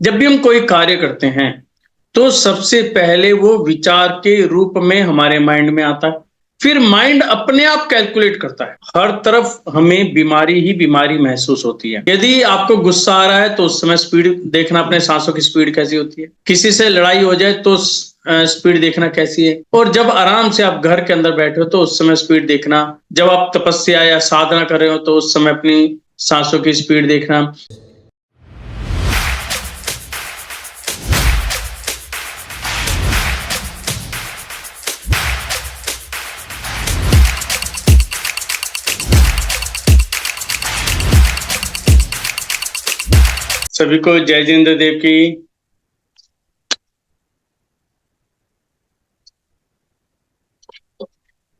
जब भी हम कोई कार्य करते हैं, तो सबसे पहले वो विचार के रूप में हमारे माइंड में आता है। फिर माइंड अपने आप कैलकुलेट करता है। हर तरफ हमें बीमारी ही बीमारी महसूस होती है। यदि आपको गुस्सा आ रहा है तो उस समय स्पीड देखना, अपने सांसों की स्पीड कैसी होती है। किसी से लड़ाई हो जाए तो स्पीड देखना कैसी है। और जब आराम से आप घर के अंदर बैठे हो तो उस समय स्पीड देखना। जब आप तपस्या या साधना कर रहे हो तो उस समय अपनी सांसों की स्पीड देखना। सभी को जय जिनेंद्र देव की।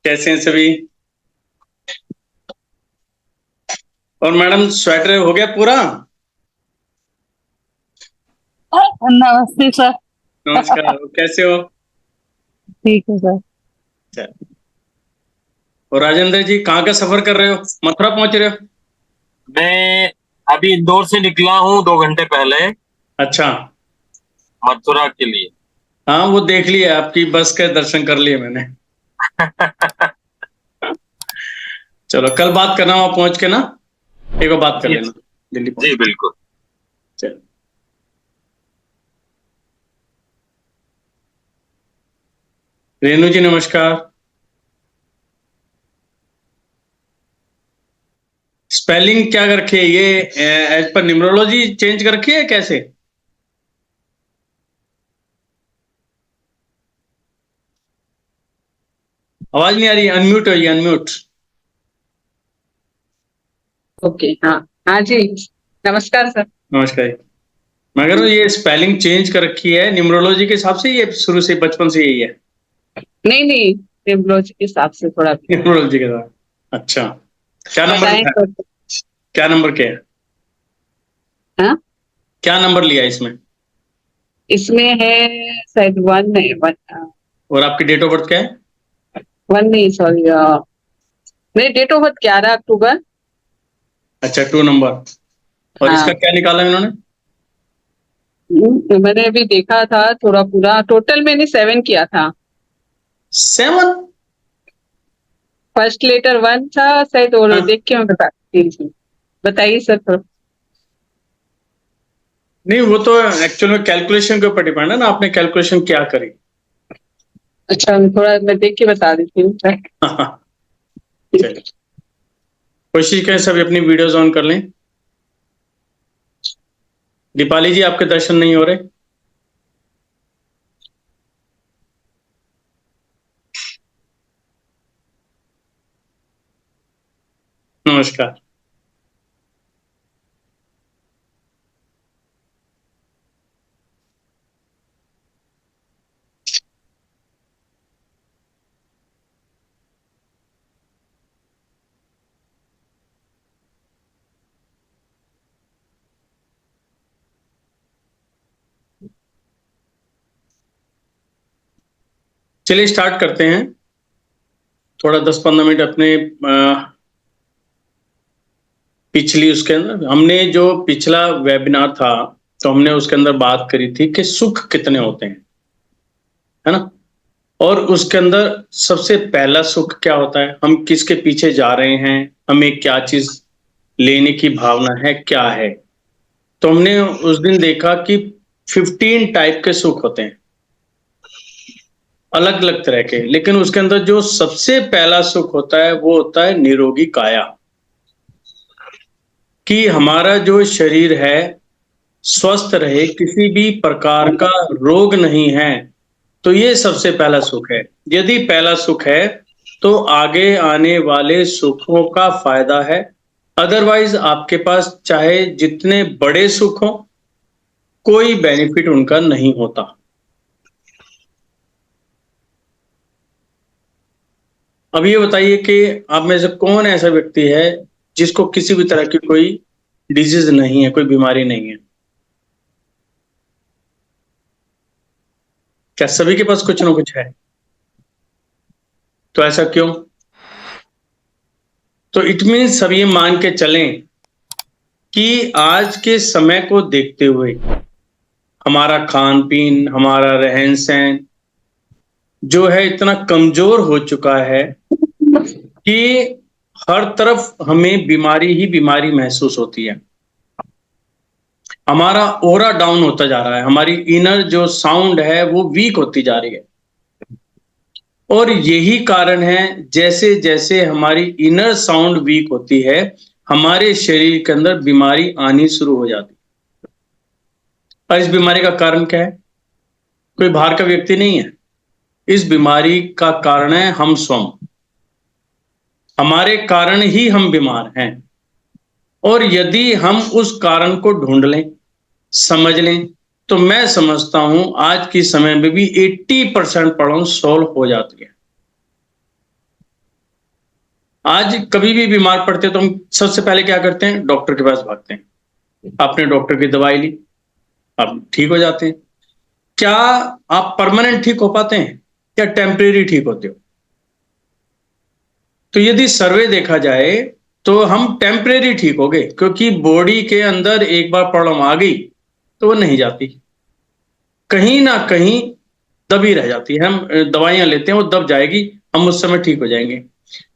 कैसे हैं सभी? और मैडम स्वेटर हो गया पूरा? नमस्ते सर। नमस्कार, कैसे हो? ठीक है सर। अच्छा। और राजेंद्र जी कहाँ का सफर कर रहे हो? मथुरा पहुंच रहे हो? मैं अभी इंदौर से निकला हूँ 2 घंटे पहले अच्छा। मथुरा के लिए। हाँ, वो देख लिया, आपकी बस के दर्शन कर लिए मैंने। चलो कल बात करना वहां पहुंच के ना, एक बार बात कर जी लेना दिल्ली जी पहुंच। बिल्कुल। चलो। रेणु जी नमस्कार। स्पेलिंग क्या कर रखी है ये? एज पर न्यूमरोलॉजी चेंज कर रखी है कैसे? आवाज नहीं आ रही, अनम्यूट हो ये, अनम्यूट। ओके, हाँ। हाँ जी। नमस्कार सर। नमस्कार। मैं कह रहा हूँ ये स्पेलिंग चेंज कर रखी है न्यूमरोलॉजी के हिसाब से, ये शुरू से बचपन से यही है? नहीं नहीं, न्यूमरोलॉजी के हिसाब से थोड़ा न्यूमरोलॉजी के साथ। अच्छा। क्या नंबर बताएं लिखा तो। है? क्या नंबर क्या है? हाँ, क्या नंबर लिया है इसमें? इसमें है शायद वन है, वन। और आपकी डेट ऑफ बर्थ क्या है? वन नहीं, सॉरी। मेरी डेट ऑफ बर्थ 11 अक्टूबर। अच्छा, 2 नंबर। और इसका हाँ। क्या निकाला इन्होंने? मैंने अभी देखा था थोड़ा, पूरा टोटल मैंने 7 किया था। 7? फर्स्ट लेटर वन था शायद, और देख के मैं बताती हूँ। बताइए सर थोड़ा। नहीं, वो तो एक्चुअल में कैलकुलेशन के ऊपर डिपेंड है ना, आपने कैलकुलेशन क्या करी। अच्छा, थोड़ा मैं देख के बता देती हूँ सर। चलिए, कोशिश करें सभी अपनी वीडियोस ऑन कर लें। दीपाली जी आपके दर्शन नहीं हो रहे? नमस्कार। चलिए स्टार्ट करते हैं। थोड़ा 10-15 मिनट अपने पिछली उसके अंदर, हमने जो पिछला वेबिनार था तो हमने उसके अंदर बात करी थी कि सुख कितने होते हैं, है ना? और उसके अंदर सबसे पहला सुख क्या होता है, हम किसके पीछे जा रहे हैं, हमें क्या चीज लेने की भावना है, क्या है। तो हमने उस दिन देखा कि 15 टाइप के सुख होते हैं, अलग अलग तरह के। लेकिन उसके अंदर जो सबसे पहला सुख होता है वो होता है निरोगी काया, कि हमारा जो शरीर है स्वस्थ रहे, किसी भी प्रकार का रोग नहीं है। तो ये सबसे पहला सुख है। यदि पहला सुख है तो आगे आने वाले सुखों का फायदा है। अदरवाइज आपके पास चाहे जितने बड़े सुख हो, कोई बेनिफिट उनका नहीं होता। अब ये बताइए कि आप में से कौन ऐसा व्यक्ति है जिसको किसी भी तरह की कोई डिजीज नहीं है, कोई बीमारी नहीं है? क्या सभी के पास कुछ ना कुछ है? तो ऐसा क्यों? तो इट मीन सब ये मान के चलें कि आज के समय को देखते हुए हमारा खान पीन, हमारा रहन सहन जो है इतना कमजोर हो चुका है कि हर तरफ हमें बीमारी ही बीमारी महसूस होती है। हमारा ऑरा डाउन होता जा रहा है, हमारी इनर जो साउंड है वो वीक होती जा रही है। और यही कारण है, जैसे जैसे हमारी इनर साउंड वीक होती है, हमारे शरीर के अंदर बीमारी आनी शुरू हो जाती है। और इस बीमारी का कारण क्या है? कोई बाहर का व्यक्ति नहीं है। इस बीमारी का कारण है हम स्वयं। हमारे कारण ही हम बीमार हैं। और यदि हम उस कारण को ढूंढ लें, समझ लें, तो मैं समझता हूं आज के समय में भी 80% प्रॉब्लम सॉल्व हो जाती है। आज कभी भी बीमार पड़ते तो हम सबसे पहले क्या करते हैं? डॉक्टर के पास भागते हैं। आपने डॉक्टर की दवाई ली, आप ठीक हो जाते हैं। क्या आप परमानेंट ठीक हो पाते हैं या टेम्परेरी ठीक होते हो? तो यदि सर्वे देखा जाए तो हम टेम्परेरी ठीक हो गए, क्योंकि बॉडी के अंदर एक बार प्रॉब्लम आ गई तो वो नहीं जाती, कहीं ना कहीं दबी रह जाती है। हम दवाइयां लेते हैं, वो दब जाएगी, हम उस समय ठीक हो जाएंगे।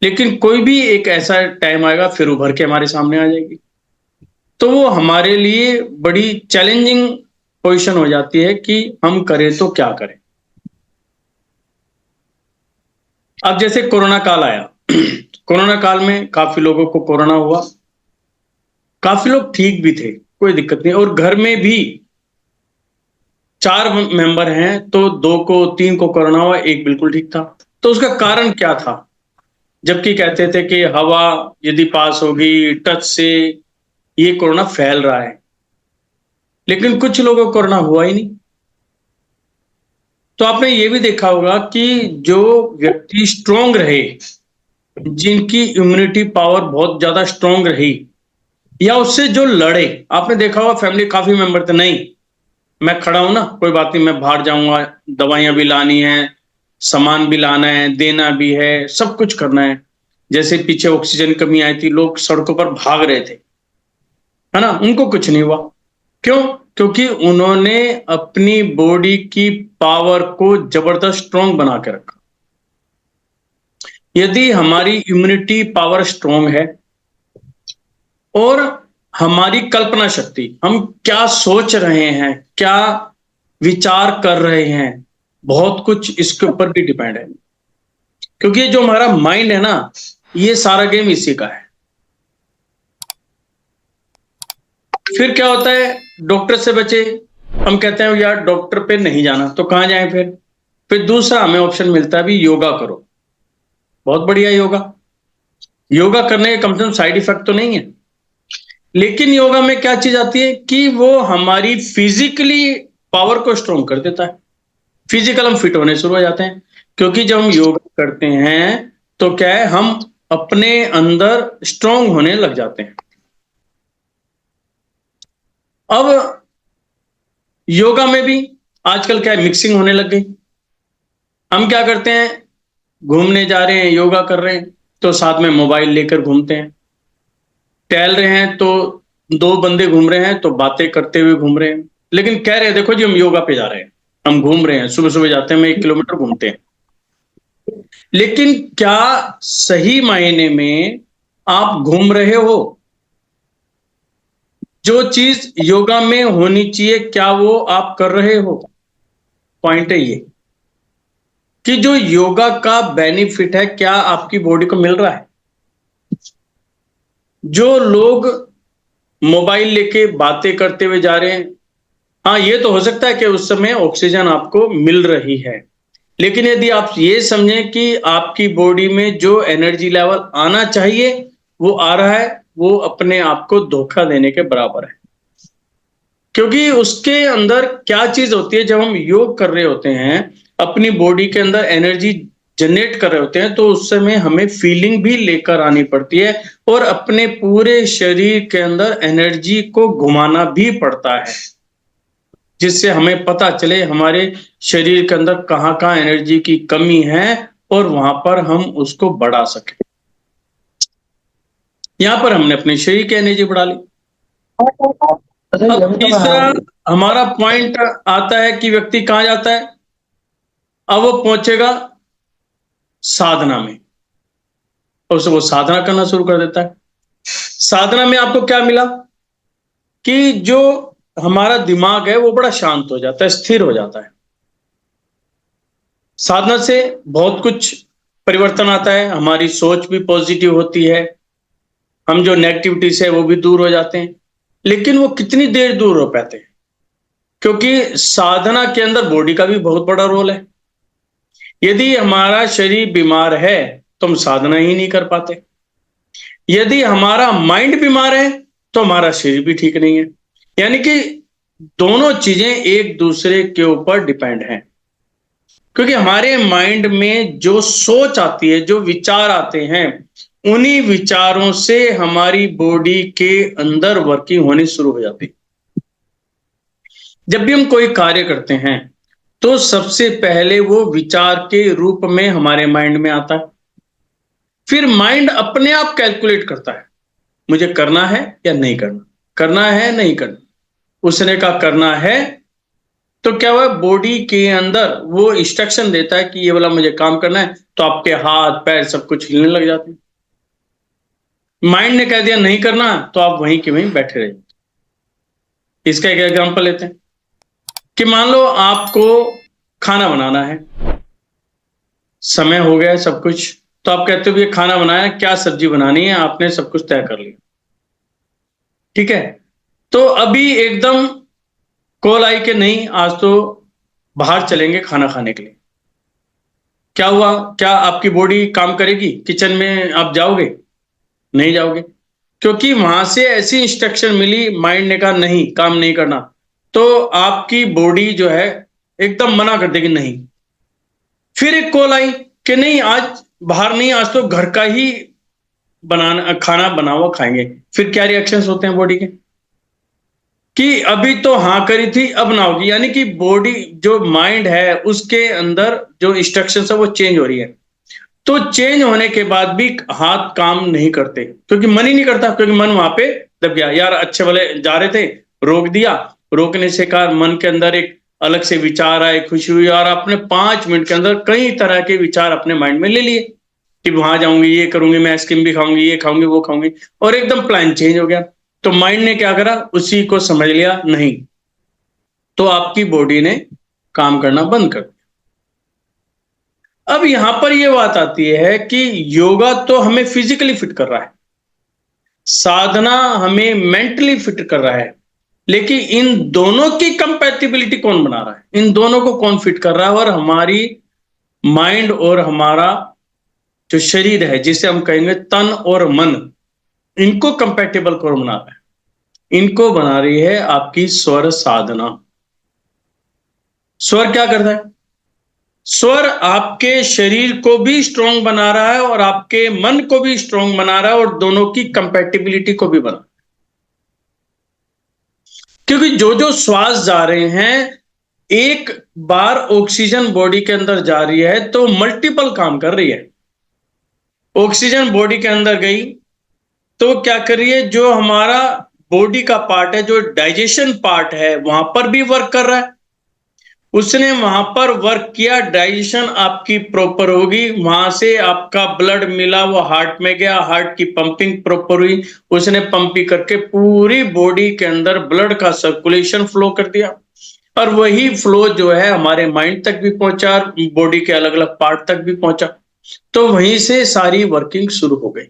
लेकिन कोई भी एक ऐसा टाइम आएगा फिर उभर के हमारे सामने आ जाएगी। तो वो हमारे लिए बड़ी चैलेंजिंग पोजीशन हो जाती है कि हम करें तो क्या करें। अब जैसे कोरोना काल आया कोरोना काल में काफी लोगों को कोरोना हुआ, काफी लोग ठीक भी थे, कोई दिक्कत नहीं। और घर में भी 4 मेंबर हैं तो 2 को 3 को कोरोना हुआ, एक बिल्कुल ठीक था। तो उसका कारण क्या था? जबकि कहते थे कि हवा यदि पास होगी, टच से ये कोरोना फैल रहा है, लेकिन कुछ लोगों को कोरोना हुआ ही नहीं। तो आपने ये भी देखा होगा कि जो व्यक्ति स्ट्रांग रहे, जिनकी इम्यूनिटी पावर बहुत ज्यादा स्ट्रांग रही, या उससे जो लड़े, आपने देखा होगा फैमिली काफी मेंबर थे, नहीं मैं खड़ा हूं ना, कोई बात नहीं, मैं बाहर जाऊंगा, दवाइयां भी लानी है, सामान भी लाना है, देना भी है, सब कुछ करना है। जैसे पीछे ऑक्सीजन कमी आई थी, लोग सड़कों पर भाग रहे थे, है ना, उनको कुछ नहीं हुआ। क्यों? क्योंकि उन्होंने अपनी बॉडी की पावर को जबरदस्त स्ट्रांग बना के रखा। यदि हमारी इम्यूनिटी पावर स्ट्रांग है और हमारी कल्पना शक्ति, हम क्या सोच रहे हैं, क्या विचार कर रहे हैं, बहुत कुछ इसके ऊपर भी डिपेंड है। क्योंकि ये जो हमारा माइंड है ना, ये सारा गेम इसी का है। फिर क्या होता है? डॉक्टर से बचे, हम कहते हैं यार डॉक्टर पे नहीं जाना, तो कहां जाएं फिर दूसरा हमें ऑप्शन मिलता है, भी योगा करो। बहुत बढ़िया योगा। योगा करने के कम से कम साइड इफेक्ट तो नहीं है। लेकिन योगा में क्या चीज आती है कि वो हमारी फिजिकली पावर को स्ट्रॉन्ग कर देता है। फिजिकल हम फिट होने शुरू हो जाते हैं, क्योंकि जब हम योगा करते हैं तो क्या है, हम अपने अंदर स्ट्रांग होने लग जाते हैं। अब योगा में भी आजकल क्या है, मिक्सिंग होने लग गई। हम क्या करते हैं, घूमने जा रहे हैं, योगा कर रहे हैं, तो साथ में मोबाइल लेकर घूमते हैं। टहल रहे हैं तो 2 बंदे घूम रहे हैं तो बातें करते हुए घूम रहे हैं, लेकिन कह रहे हैं देखो जी हम योगा पे जा रहे हैं, हम घूम रहे हैं, सुबह सुबह जाते हैं, हम 1 किलोमीटर घूमते हैं। लेकिन क्या सही मायने में आप घूम रहे हो? जो चीज योगा में होनी चाहिए, क्या वो आप कर रहे हो? पॉइंट है ये कि जो योगा का बेनिफिट है, क्या आपकी बॉडी को मिल रहा है? जो लोग मोबाइल लेके बातें करते हुए जा रहे हैं, हाँ ये तो हो सकता है कि उस समय ऑक्सीजन आपको मिल रही है, लेकिन यदि आप ये समझें कि आपकी बॉडी में जो एनर्जी लेवल आना चाहिए वो आ रहा है, वो अपने आप को धोखा देने के बराबर है। क्योंकि उसके अंदर क्या चीज होती है, जब हम योग कर रहे होते हैं, अपनी बॉडी के अंदर एनर्जी जनरेट कर रहे होते हैं, तो उस समय हमें फीलिंग भी लेकर आनी पड़ती है और अपने पूरे शरीर के अंदर एनर्जी को घुमाना भी पड़ता है, जिससे हमें पता चले हमारे शरीर के अंदर कहाँ कहाँ एनर्जी की कमी है और वहां पर हम उसको बढ़ा सके। यहां पर हमने अपने शरीर की एनर्जी बढ़ा ली। अब तीसरा हमारा पॉइंट आता है कि व्यक्ति कहां जाता है, अब वो पहुंचेगा साधना में, और वो साधना करना शुरू कर देता है। साधना में आपको क्या मिला कि जो हमारा दिमाग है वो बड़ा शांत हो जाता है, स्थिर हो जाता है। साधना से बहुत कुछ परिवर्तन आता है, हमारी सोच भी पॉजिटिव होती है, हम जो नेगेटिविटीज है वो भी दूर हो जाते हैं। लेकिन वो कितनी देर दूर हो पाते हैं, क्योंकि साधना के अंदर बॉडी का भी बहुत बड़ा रोल है। यदि हमारा शरीर बीमार है तो हम साधना ही नहीं कर पाते। यदि हमारा माइंड बीमार है तो हमारा शरीर भी ठीक नहीं है। यानी कि दोनों चीजें एक दूसरे के ऊपर डिपेंड हैं, क्योंकि हमारे माइंड में जो सोच आती है, जो विचार आते हैं, उन्हीं विचारों से हमारी बॉडी के अंदर वर्किंग होनी शुरू हो जाती है। जब भी हम कोई कार्य करते हैं तो सबसे पहले वो विचार के रूप में हमारे माइंड में आता है, फिर माइंड अपने आप कैलकुलेट करता है, मुझे करना है या नहीं करना, करना है नहीं करना। उसने कहा करना है तो क्या हुआ, बॉडी के अंदर वो इंस्ट्रक्शन देता है कि ये वाला मुझे काम करना है, तो आपके हाथ पैर सब कुछ हिलने लग जाते हैं। माइंड ने कह दिया नहीं करना, तो आप वहीं के वहीं बैठे रहिए। इसका एक एग्जांपल लेते हैं कि मान लो आपको खाना बनाना है, समय हो गया सब कुछ, तो आप कहते हो ये खाना बनाया, क्या सब्जी बनानी है, आपने सब कुछ तय कर लिया, ठीक है। तो अभी एकदम कॉल आई कि नहीं, आज तो बाहर चलेंगे खाना खाने के लिए। क्या हुआ, क्या आपकी बॉडी काम करेगी? किचन में आप जाओगे? नहीं जाओगे, क्योंकि वहां से ऐसी इंस्ट्रक्शन मिली, माइंड ने कहा नहीं, काम नहीं करना, तो आपकी बॉडी जो है एकदम मना कर देगी नहीं। फिर एक कॉल आई कि नहीं, आज बाहर नहीं, आज तो घर का ही बनाना, खाना बना हुआ खाएंगे। फिर क्या रिएक्शंस होते हैं बॉडी के, कि अभी तो हाँ करी थी, अब ना होगी। यानी कि बॉडी, जो माइंड है, उसके अंदर जो इंस्ट्रक्शंस है वो चेंज हो रही है। तो चेंज होने के बाद भी हाथ काम नहीं करते, क्योंकि मन ही नहीं करता, क्योंकि मन वहां पे दब गया। यार अच्छे वाले जा रहे थे, रोक दिया, रोकने से कहा मन के अंदर एक अलग से विचार आए, खुशी हुई, और आपने 5 मिनट के अंदर कई तरह के विचार अपने माइंड में ले लिए कि वहां जाऊंगी, ये करूंगी, मैं आइसक्रीम भी खाऊंगी, ये खाऊंगी, वो खाऊंगी, और एकदम प्लान चेंज हो गया। तो माइंड ने क्या करा, उसी को समझ लिया नहीं, तो आपकी बॉडी ने काम करना बंद कर दिया। अब यहां पर यह बात आती है कि योगा तो हमें फिजिकली फिट कर रहा है, साधना हमें मेंटली फिट कर रहा है, लेकिन इन दोनों की कंपैटिबिलिटी कौन बना रहा है, इन दोनों को कौन फिट कर रहा है? और हमारी माइंड और हमारा जो शरीर है, जिसे हम कहेंगे तन और मन, इनको कंपैटिबल कौन बना रहा है? इनको बना रही है आपकी स्वर साधना। स्वर क्या करता है? स्वर आपके शरीर को भी स्ट्रांग बना रहा है और आपके मन को भी स्ट्रांग बना रहा है, और दोनों की कंपैटिबिलिटी को भी बना रहा है। क्योंकि जो जो श्वास जा रहे हैं, एक बार ऑक्सीजन बॉडी के अंदर जा रही है तो मल्टीपल काम कर रही है। ऑक्सीजन बॉडी के अंदर गई तो क्या कर रही है, जो हमारा बॉडी का पार्ट है, जो डाइजेशन पार्ट है, वहां पर भी वर्क कर रहा है। उसने वहां पर वर्क किया, डाइजेशन आपकी प्रॉपर होगी, वहां से आपका ब्लड मिला, वो हार्ट में गया, हार्ट की पंपिंग प्रॉपर हुई, उसने पंपिंग करके पूरी बॉडी के अंदर ब्लड का सर्कुलेशन फ्लो कर दिया, और वही फ्लो जो है हमारे माइंड तक भी पहुंचा, बॉडी के अलग अलग पार्ट तक भी पहुंचा। तो वहीं से सारी वर्किंग शुरू हो गई।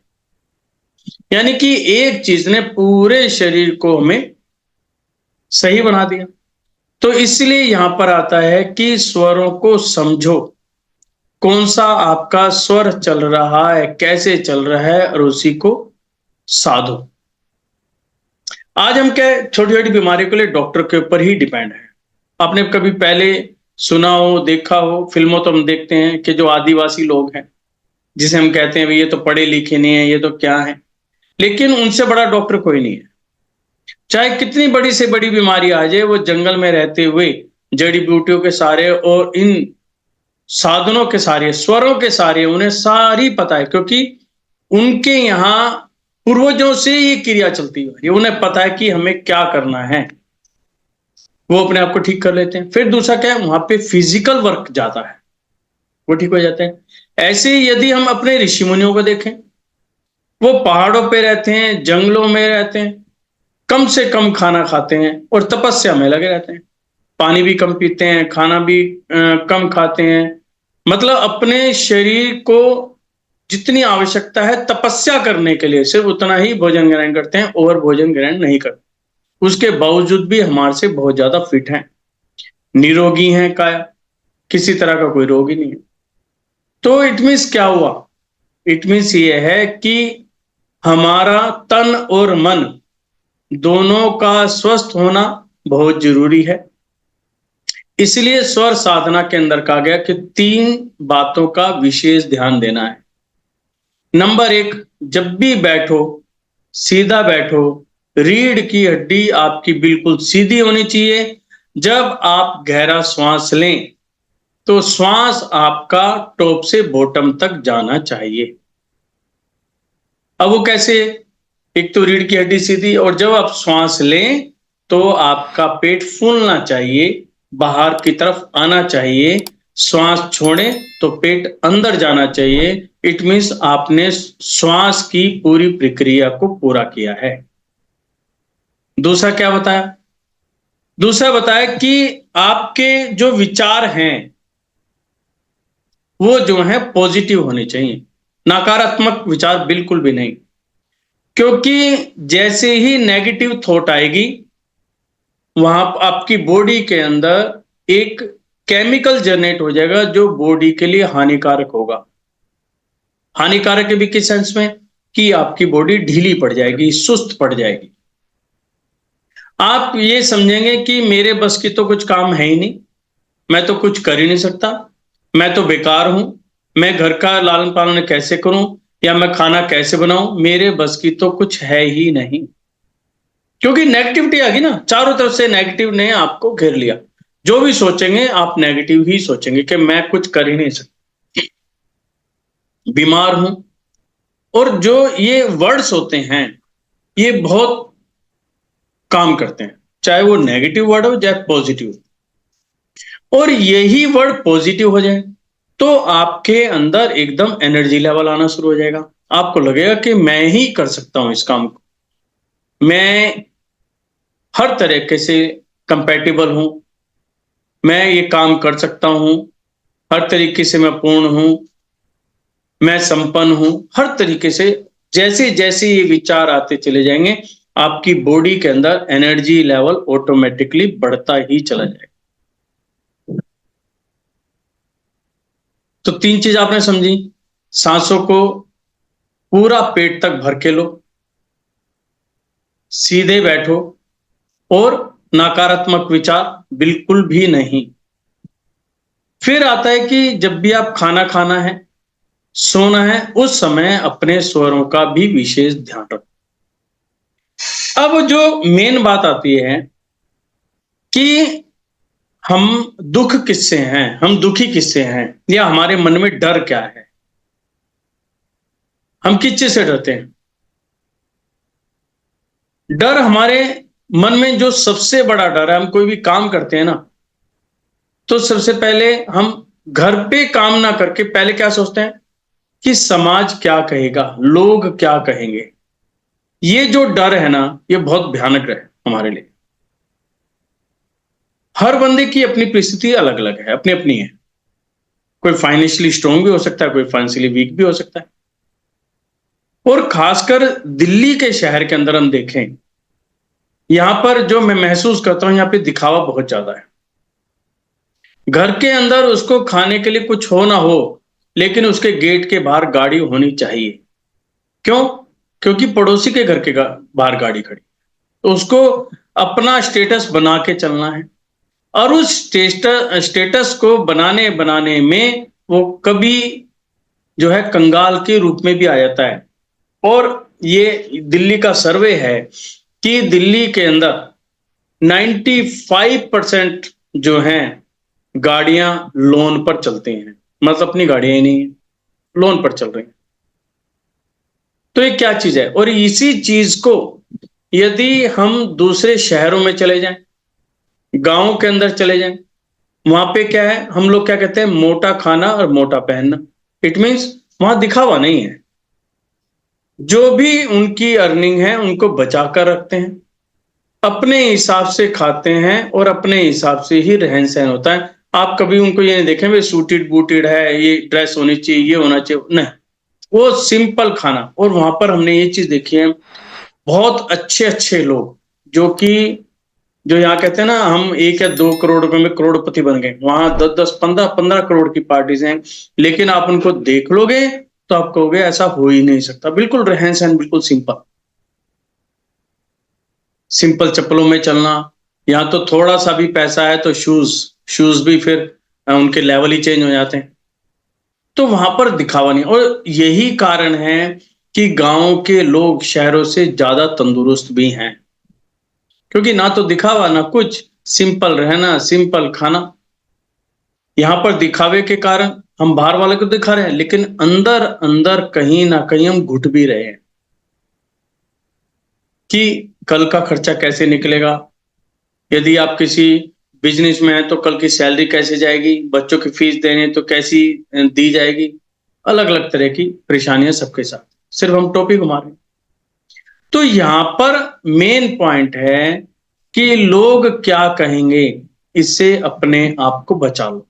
यानी कि एक चीज ने पूरे शरीर को हमें सही बना दिया। तो इसलिए यहां पर आता है कि स्वरों को समझो, कौन सा आपका स्वर चल रहा है, कैसे चल रहा है, और उसी को साधो। आज हम क्या, छोटी छोटी बीमारियों के लिए डॉक्टर के ऊपर ही डिपेंड है। आपने कभी पहले सुना हो, देखा हो, फिल्मों तो हम देखते हैं कि जो आदिवासी लोग हैं, जिसे हम कहते हैं ये तो पढ़े लिखे नहीं है, ये तो क्या है, लेकिन उनसे बड़ा डॉक्टर कोई नहीं है। चाहे कितनी बड़ी से बड़ी बीमारी आ जाए, वो जंगल में रहते हुए जड़ी बूटियों के सारे और इन साधनों के सारे, स्वरों के सारे, उन्हें सारी पता है, क्योंकि उनके यहाँ पूर्वजों से ये क्रिया चलती है, उन्हें पता है कि हमें क्या करना है। वो अपने आप को ठीक कर लेते हैं। फिर दूसरा क्या है, वहां पे फिजिकल वर्क ज्यादा है, वो ठीक हो जाते हैं। ऐसे ही यदि हम अपने ऋषि मुनियों को देखें, वो पहाड़ों पे रहते हैं, जंगलों में रहते हैं, कम से कम खाना खाते हैं और तपस्या में लगे रहते हैं। पानी भी कम पीते हैं, खाना भी कम खाते हैं। मतलब अपने शरीर को जितनी आवश्यकता है तपस्या करने के लिए सिर्फ उतना ही भोजन ग्रहण करते हैं, ओवर भोजन ग्रहण नहीं करते। उसके बावजूद भी हमारे से बहुत ज्यादा फिट हैं, निरोगी हैं काया, किसी तरह का कोई रोग ही नहीं है। तो इट मीन्स क्या हुआ, इट मीन्स ये है कि हमारा तन और मन दोनों का स्वस्थ होना बहुत जरूरी है। इसलिए स्वर साधना के अंदर कहा गया कि 3 बातों का विशेष ध्यान देना है। नंबर 1, जब भी बैठो सीधा बैठो, रीढ़ की हड्डी आपकी बिल्कुल सीधी होनी चाहिए। जब आप गहरा श्वास लें तो श्वास आपका टॉप से बॉटम तक जाना चाहिए। अब वो कैसे, एक तो रीढ़ की हड्डी सीधी, और जब आप श्वास लें तो आपका पेट फूलना चाहिए, बाहर की तरफ आना चाहिए। श्वास छोड़ें तो पेट अंदर जाना चाहिए। इट मीन्स आपने श्वास की पूरी प्रक्रिया को पूरा किया है। दूसरा क्या बताया, दूसरा बताया कि आपके जो विचार हैं वो जो है पॉजिटिव होने चाहिए, नकारात्मक विचार बिल्कुल भी नहीं। क्योंकि जैसे ही नेगेटिव थॉट आएगी, वहां आपकी बॉडी के अंदर एक केमिकल जनरेट हो जाएगा जो बॉडी के लिए हानिकारक होगा। हानिकारक भी किस सेंस में, कि आपकी बॉडी ढीली पड़ जाएगी, सुस्त पड़ जाएगी। आप ये समझेंगे कि मेरे बस की तो कुछ काम है ही नहीं, मैं तो कुछ कर ही नहीं सकता, मैं तो बेकार हूं, मैं घर का लालन पालन कैसे करूं, या मैं खाना कैसे बनाऊं, मेरे बस की तो कुछ है ही नहीं। क्योंकि नेगेटिविटी आ गई ना, चारों तरफ से नेगेटिव ने आपको घेर लिया। जो भी सोचेंगे आप नेगेटिव ही सोचेंगे कि मैं कुछ कर ही नहीं सकता, बीमार हूं। और जो ये वर्ड्स होते हैं ये बहुत काम करते हैं, चाहे वो नेगेटिव वर्ड हो चाहे पॉजिटिव। और यही वर्ड पॉजिटिव हो जाए तो आपके अंदर एकदम एनर्जी लेवल आना शुरू हो जाएगा। आपको लगेगा कि मैं ही कर सकता हूं इस काम को, मैं हर तरीके से कंपैटिबल हूं, मैं ये काम कर सकता हूं, हर तरीके से मैं पूर्ण हूं, मैं संपन्न हूं, हर तरीके से। जैसे जैसे ये विचार आते चले जाएंगे आपकी बॉडी के अंदर एनर्जी लेवल ऑटोमेटिकली बढ़ता ही चला जाएगा। तो 3 चीज आपने समझी, सांसों को पूरा पेट तक भर के लो, सीधे बैठो, और नकारात्मक विचार बिल्कुल भी नहीं। फिर आता है कि जब भी आप खाना खाना है, सोना है, उस समय अपने स्वरों का भी विशेष ध्यान रखो। अब जो मेन बात आती है कि हम दुख किससे हैं, हम दुखी किससे हैं, या हमारे मन में डर क्या है, हम किस चीज से डरते हैं। डर हमारे मन में जो सबसे बड़ा डर है, हम कोई भी काम करते हैं ना, तो सबसे पहले हम घर पे काम ना करके पहले क्या सोचते हैं कि समाज क्या कहेगा, लोग क्या कहेंगे। ये जो डर है ना, ये बहुत भयानक है हमारे लिए। हर बंदे की अपनी परिस्थिति अलग अलग है, अपनी अपनी है। कोई फाइनेंशियली स्ट्रांग भी हो सकता है, कोई फाइनेंशियली वीक भी हो सकता है। और खासकर दिल्ली के शहर के अंदर हम देखें, यहां पर जो मैं महसूस करता हूं, यहां पे दिखावा बहुत ज्यादा है। घर के अंदर उसको खाने के लिए कुछ हो ना हो, लेकिन उसके गेट के बाहर गाड़ी होनी चाहिए। क्यों? क्योंकि पड़ोसी के घर के बाहर गाड़ी खड़ी, तो उसको अपना स्टेटस बना के चलना है। और उस स्टेटस को बनाने बनाने में वो कभी जो है कंगाल के रूप में भी आ जाता है। और ये दिल्ली का सर्वे है कि दिल्ली के अंदर 95% जो हैं गाड़ियां लोन पर चलती हैं, मतलब अपनी गाड़ियां ही नहीं है, लोन पर चल रही हैं। तो ये क्या चीज है। और इसी चीज को यदि हम दूसरे शहरों में चले जाएं, गांव के अंदर चले जाएं, वहां पे क्या है, हम लोग क्या कहते हैं, मोटा खाना और मोटा पहनना। इट मीन्स वहां दिखावा नहीं है, जो भी उनकी अर्निंग है उनको बचा कर रखते हैं, अपने हिसाब से खाते हैं और अपने हिसाब से ही रहन सहन होता है। आप कभी उनको ये नहीं देखें वे सूटेड बूटेड है, ये ड्रेस होनी चाहिए, ये होना चाहिए, नहीं, वो सिंपल खाना। और वहां पर हमने ये चीज देखी है, बहुत अच्छे अच्छे लोग जो कि जो यहाँ कहते हैं ना, हम 1 या 2 करोड़ रुपए में करोड़पति बन गए, वहां 10, 10, 15, 15 करोड़ की पार्टीज हैं, लेकिन आप उनको देख लोगे तो आप कहोगे ऐसा हो ही नहीं सकता। बिल्कुल रहन सहन बिल्कुल सिंपल, सिंपल चप्पलों में चलना, यहाँ तो थोड़ा सा भी पैसा है तो शूज शूज भी फिर उनके लेवल ही चेंज हो जाते हैं। तो वहां पर दिखावा नहीं, और यही कारण है कि गांव के लोग शहरों से ज्यादा तंदुरुस्त भी हैं, क्योंकि ना तो दिखावा ना कुछ, सिंपल रहना, सिंपल खाना। यहाँ पर दिखावे के कारण हम बाहर वाले को दिखा रहे हैं, लेकिन अंदर अंदर कहीं ना कहीं हम घुट भी रहे हैं कि कल का खर्चा कैसे निकलेगा, यदि आप किसी बिजनेस में है तो कल की सैलरी कैसे जाएगी, बच्चों की फीस देनी तो कैसी दी जाएगी, अलग अलग तरह की परेशानियां सबके साथ, सिर्फ हम टोपी घुमा रहे हैं। तो यहां पर मेन पॉइंट है कि लोग क्या कहेंगे, इससे अपने आप को बचा लो।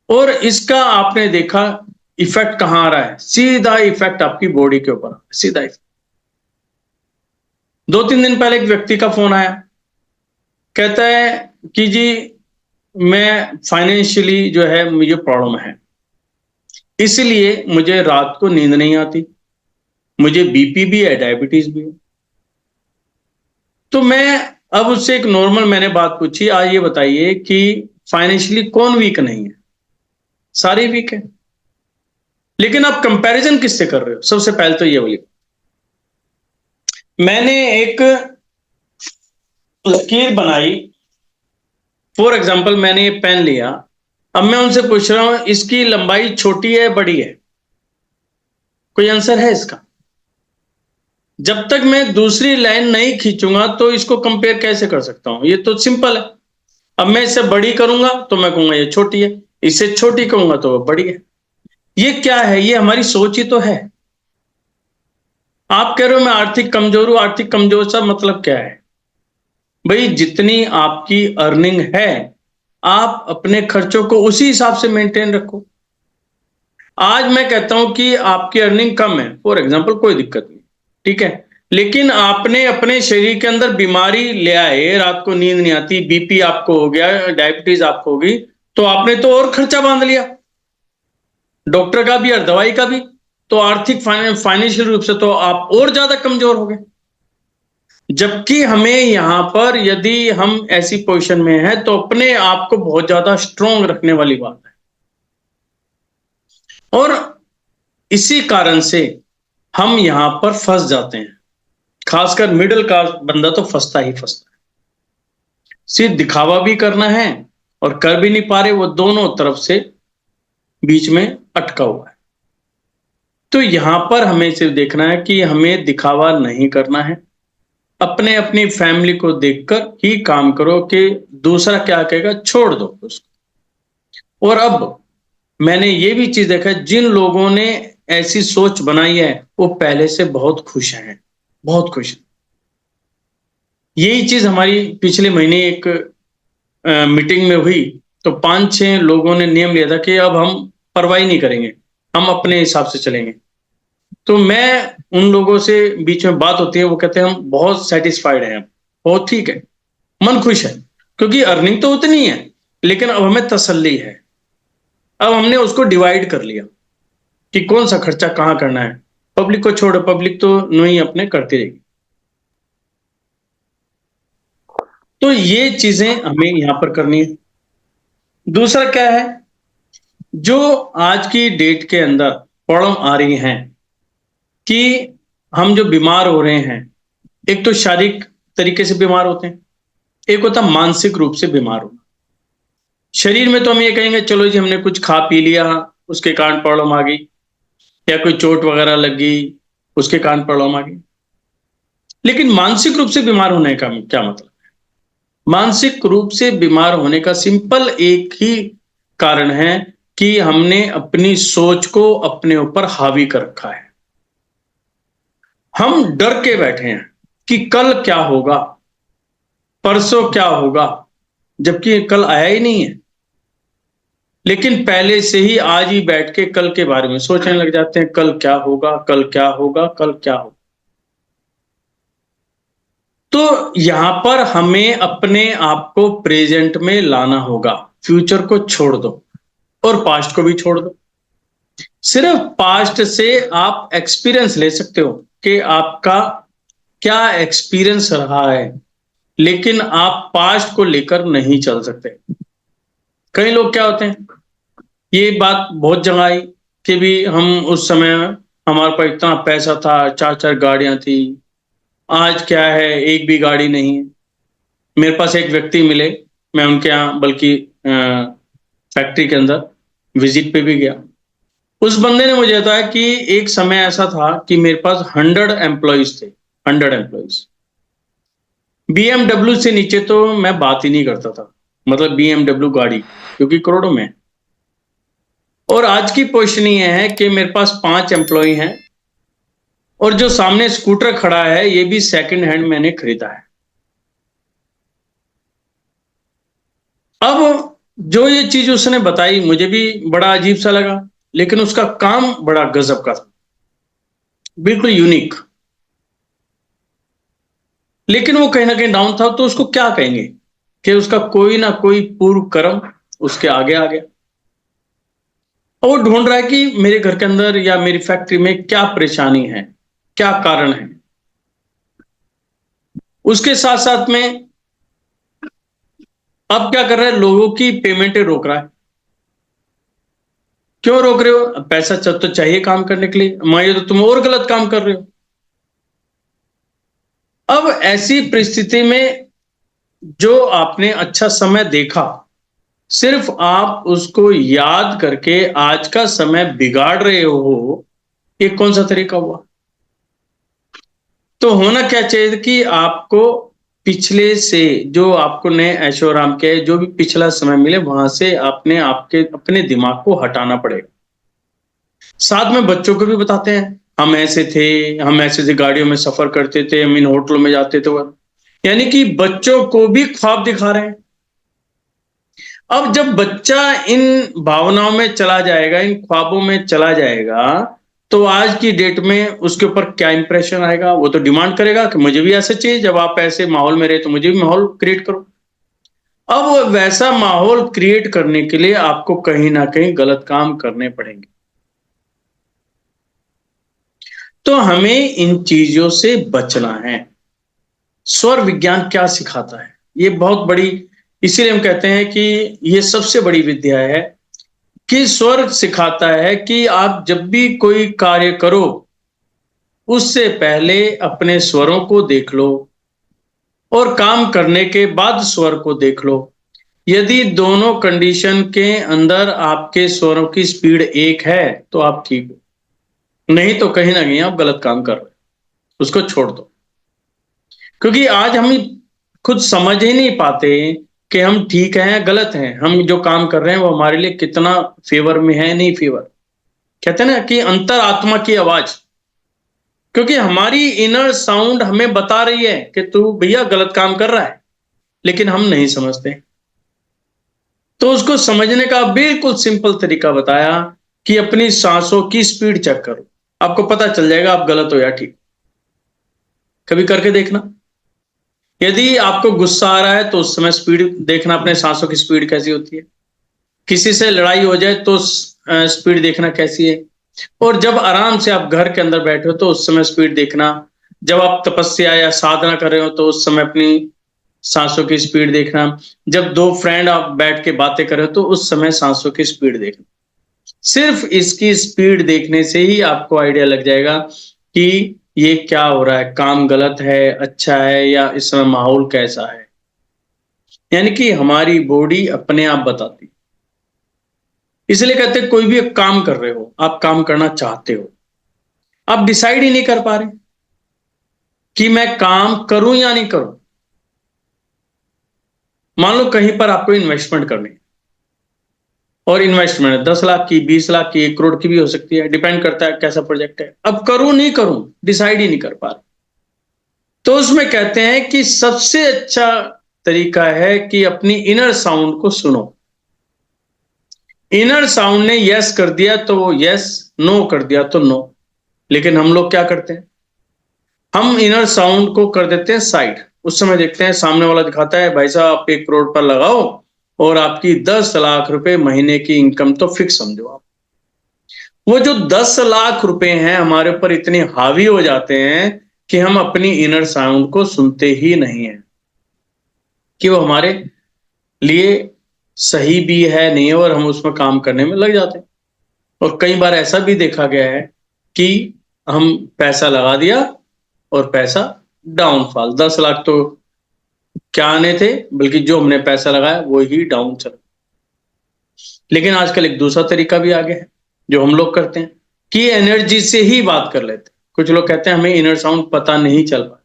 और इसका आपने देखा इफेक्ट कहां आ रहा है, सीधा इफेक्ट आपकी बॉडी के ऊपर, सीधा इफेक्ट। 2-3 दिन पहले एक व्यक्ति का फोन आया, कहता है कि जी मैं फाइनेंशियली जो है मुझे प्रॉब्लम है, इसलिए मुझे रात को नींद नहीं आती, मुझे बीपी भी है, डायबिटीज भी है। तो मैं अब उससे एक नॉर्मल मैंने बात पूछी, आज ये बताइए कि फाइनेंशियली कौन वीक नहीं है, सारे वीक है, लेकिन आप कंपैरिजन किससे कर रहे हो। सबसे पहले तो ये बोलिए, मैंने एक लकीर बनाई, फॉर एग्जाम्पल मैंने ये पेन लिया, अब मैं उनसे पूछ रहा हूं इसकी लंबाई छोटी है बड़ी है, कोई आंसर है इसका। जब तक मैं दूसरी लाइन नहीं खींचूंगा तो इसको कंपेयर कैसे कर सकता हूं, ये तो सिंपल है। अब मैं इसे बड़ी करूंगा तो मैं कहूंगा ये छोटी है, इसे छोटी कहूंगा तो बड़ी है। ये क्या है, ये हमारी सोच ही तो है। आप कह रहे हो मैं आर्थिक कमजोर हूं, आर्थिक कमजोर सा मतलब क्या है भाई, जितनी आपकी अर्निंग है आप अपने खर्चों को उसी हिसाब से मेंटेन रखो। आज मैं कहता हूं कि आपकी अर्निंग कम है, फॉर एग्जांपल, कोई दिक्कत नहीं, ठीक है, लेकिन आपने अपने शरीर के अंदर बीमारी ले आए, रात को नींद नहीं आती, बीपी आपको हो गया, डायबिटीज आपको होगी, तो आपने तो और खर्चा बांध लिया, डॉक्टर का भी और दवाई का भी। तो आर्थिक फाइनेंशियल रूप से तो आप और ज्यादा कमजोर हो गए। जबकि हमें यहां पर यदि हम ऐसी पोजीशन में हैं तो अपने आप को बहुत ज्यादा स्ट्रोंग रखने वाली बात है। और इसी कारण से हम यहां पर फंस जाते हैं, खासकर मिडिल क्लास बंदा तो फंसता ही फंसता है। सिर्फ दिखावा भी करना है और कर भी नहीं पा रहे, वो दोनों तरफ से बीच में अटका हुआ है। तो यहां पर हमें सिर्फ देखना है कि हमें दिखावा नहीं करना है, अपने अपनी फैमिली को देखकर ही काम करो, कि दूसरा क्या कहेगा छोड़ दो उसको। और अब मैंने ये भी चीज देखा, जिन लोगों ने ऐसी सोच बनाई है वो पहले से बहुत खुश हैं, बहुत खुश हैं। यही चीज हमारी पिछले महीने एक मीटिंग में हुई, तो 5-6 लोगों ने नियम लिया था कि अब हम परवाही नहीं करेंगे, हम अपने हिसाब से चलेंगे। तो मैं उन लोगों से बीच में बात होती है, वो कहते हैं हम बहुत सेटिस्फाइड हैं, बहुत ठीक है, मन खुश है, क्योंकि अर्निंग तो उतनी है लेकिन अब हमें तसल्ली है। अब हमने उसको डिवाइड कर लिया कि कौन सा खर्चा कहां करना है। पब्लिक को छोड़ो, पब्लिक तो नहीं अपने करती रहेगी। तो ये चीजें हमें यहां पर करनी है। दूसरा क्या है, जो आज की डेट के अंदर प्रॉब्लम आ रही है कि हम जो बीमार हो रहे हैं, एक तो शारीरिक तरीके से बीमार होते हैं, एक होता मानसिक रूप से बीमार होना। शरीर में तो हम ये कहेंगे चलो जी हमने कुछ खा पी लिया उसके कारण प्रॉब्लम आ गई, या कोई चोट वगैरह लग गई उसके कारण प्रॉब्लम आ गई, लेकिन मानसिक रूप से बीमार होने का क्या मतलब है। मानसिक रूप से बीमार होने का सिंपल एक ही कारण है कि हमने अपनी सोच को अपने ऊपर हावी कर रखा है। हम डर के बैठे हैं कि कल क्या होगा, परसों क्या होगा, जबकि कल आया ही नहीं है। लेकिन पहले से ही आज ही बैठ के कल के बारे में सोचने लग जाते हैं, कल क्या होगा, कल क्या होगा, कल क्या होगा। तो यहां पर हमें अपने आप को प्रेजेंट में लाना होगा। फ्यूचर को छोड़ दो और पास्ट को भी छोड़ दो। सिर्फ पास्ट से आप एक्सपीरियंस ले सकते हो कि आपका क्या एक्सपीरियंस रहा है, लेकिन आप पास्ट को लेकर नहीं चल सकते। कई लोग क्या होते हैं, ये बात बहुत जगह आई कि भी हम उस समय हमारे पास इतना पैसा था, 4-4 गाड़ियां थी, आज क्या है, एक भी गाड़ी नहीं है। मेरे पास एक व्यक्ति मिले, मैं उनके यहाँ बल्कि फैक्ट्री के अंदर विजिट पे भी गया। उस बंदे ने मुझे बताया कि एक समय ऐसा था कि मेरे पास 100 एम्प्लॉइज थे, 100 एम्प्लॉइज। BMW से नीचे तो मैं बात ही नहीं करता था, मतलब BMW गाड़ी, क्योंकि करोड़ों में है। और आज की पोजीशन ये है कि मेरे पास 5 एम्प्लॉय हैं और जो सामने स्कूटर खड़ा है ये भी सेकंड हैंड मैंने खरीदा है। अब जो ये चीज उसने बताई मुझे भी बड़ा अजीब सा लगा, लेकिन उसका काम बड़ा गजब का था, बिल्कुल यूनिक। लेकिन वो कहीं ना कहीं डाउन था, तो उसको क्या कहेंगे कि उसका कोई ना कोई पूर्व कर्म उसके आगे आ गया। और वो ढूंढ रहा है कि मेरे घर के अंदर या मेरी फैक्ट्री में क्या परेशानी है, क्या कारण है। उसके साथ साथ में अब क्या कर रहा है, लोगों की पेमेंटें रोक रहा है। क्यों रोक रहे हो? पैसा तो चाहिए काम करने के लिए, मान ये तो तुम और गलत काम कर रहे हो। अब ऐसी परिस्थिति में जो आपने अच्छा समय देखा, सिर्फ आप उसको याद करके आज का समय बिगाड़ रहे हो, ये कौन सा तरीका हुआ? तो होना क्या चाहिए कि आपको पिछले से जो आपको नए ऐशो आराम के जो भी पिछला समय मिले वहां से आपने आपके अपने दिमाग को हटाना पड़ेगा। साथ में बच्चों को भी बताते हैं, हम ऐसे थे, हम ऐसे थे, गाड़ियों में सफर करते थे, हम इन होटलों में जाते थे। यानी कि बच्चों को भी ख्वाब दिखा रहे हैं। अब जब बच्चा इन भावनाओं में चला जाएगा, इन ख्वाबों में चला जाएगा, तो आज की डेट में उसके ऊपर क्या इंप्रेशन आएगा? वो तो डिमांड करेगा कि मुझे भी ऐसा चाहिए, जब आप ऐसे माहौल में रहे तो मुझे भी माहौल क्रिएट करो। अब वैसा माहौल क्रिएट करने के लिए आपको कहीं ना कहीं गलत काम करने पड़ेंगे। तो हमें इन चीजों से बचना है। स्वर विज्ञान क्या सिखाता है? ये बहुत बड़ी, इसीलिए हम कहते हैं कि ये सबसे बड़ी विद्या है कि स्वर सिखाता है कि आप जब भी कोई कार्य करो उससे पहले अपने स्वरों को देख लो और काम करने के बाद स्वर को देख लो। यदि दोनों कंडीशन के अंदर आपके स्वरों की स्पीड एक है तो आप ठीक हो, नहीं तो कहीं ना कहीं आप गलत काम कर रहे हो, उसको छोड़ दो। क्योंकि आज हम खुद समझ ही नहीं पाते कि हम ठीक हैं गलत हैं, हम जो काम कर रहे हैं वो हमारे लिए कितना फेवर में है, नहीं फेवर। कहते हैं ना कि अंतर आत्मा की आवाज, क्योंकि हमारी इनर साउंड हमें बता रही है कि तू भैया गलत काम कर रहा है, लेकिन हम नहीं समझते। तो उसको समझने का बिल्कुल सिंपल तरीका बताया कि अपनी सांसों की स्पीड चेक करो, आपको पता चल जाएगा आप गलत हो या ठीक। कभी करके देखना। यदि आपको गुस्सा आ रहा है तो उस समय स्पीड देखना, अपने सांसों की स्पीड कैसी होती है। किसी से लड़ाई हो जाए तो स्पीड देखना कैसी है। और जब आराम से आप घर के अंदर बैठे हो तो उस समय स्पीड देखना। जब आप तपस्या या साधना कर रहे हो तो उस समय अपनी सांसों की स्पीड देखना। जब दो फ्रेंड आप बैठ के बातें कर रहे हो तो उस समय सांसों की स्पीड देखना। सिर्फ इसकी स्पीड देखने से ही आपको आइडिया लग जाएगा कि ये क्या हो रहा है, काम गलत है, अच्छा है, या इस समय माहौल कैसा है। यानी कि हमारी बॉडी अपने आप बताती। इसलिए कहते हैं कोई भी एक काम कर रहे हो, आप काम करना चाहते हो, आप डिसाइड ही नहीं कर पा रहे कि मैं काम करूं या नहीं करूं। मान लो कहीं पर आपको इन्वेस्टमेंट करनी है, और इन्वेस्टमेंट 10 लाख की, 20 लाख की, 1 करोड़ की भी हो सकती है, डिपेंड करता है कैसा प्रोजेक्ट है। अब करूं नहीं करूं, डिसाइड ही नहीं कर पा रहा। तो उसमें कहते हैं कि सबसे अच्छा तरीका है कि अपनी इनर साउंड को सुनो। इनर साउंड ने यस कर दिया तो वो यस, नो कर दिया तो नो। लेकिन हम लोग क्या करते हैं, हम इनर साउंड को कर देते हैं साइड। उस समय देखते हैं सामने वाला दिखाता है, भाई साहब आप 1 करोड़ पर लगाओ और आपकी 10 लाख रुपए महीने की इनकम तो फिक्स समझो आप। वो जो 10 लाख रुपए हैं हमारे ऊपर इतने हावी हो जाते हैं कि हम अपनी इनर साउंड को सुनते ही नहीं है कि वो हमारे लिए सही भी है नहीं है, और हम उसमें काम करने में लग जाते हैं। और कई बार ऐसा भी देखा गया है कि हम पैसा लगा दिया और पैसा डाउनफॉल, 10 लाख तो क्या आने थे, बल्कि जो हमने पैसा लगाया वो ही डाउन चला। लेकिन आजकल एक दूसरा तरीका भी आ गया है जो हम लोग करते हैं कि एनर्जी से ही बात कर लेते हैं। कुछ लोग कहते हैं हमें इनर साउंड पता नहीं चल पा,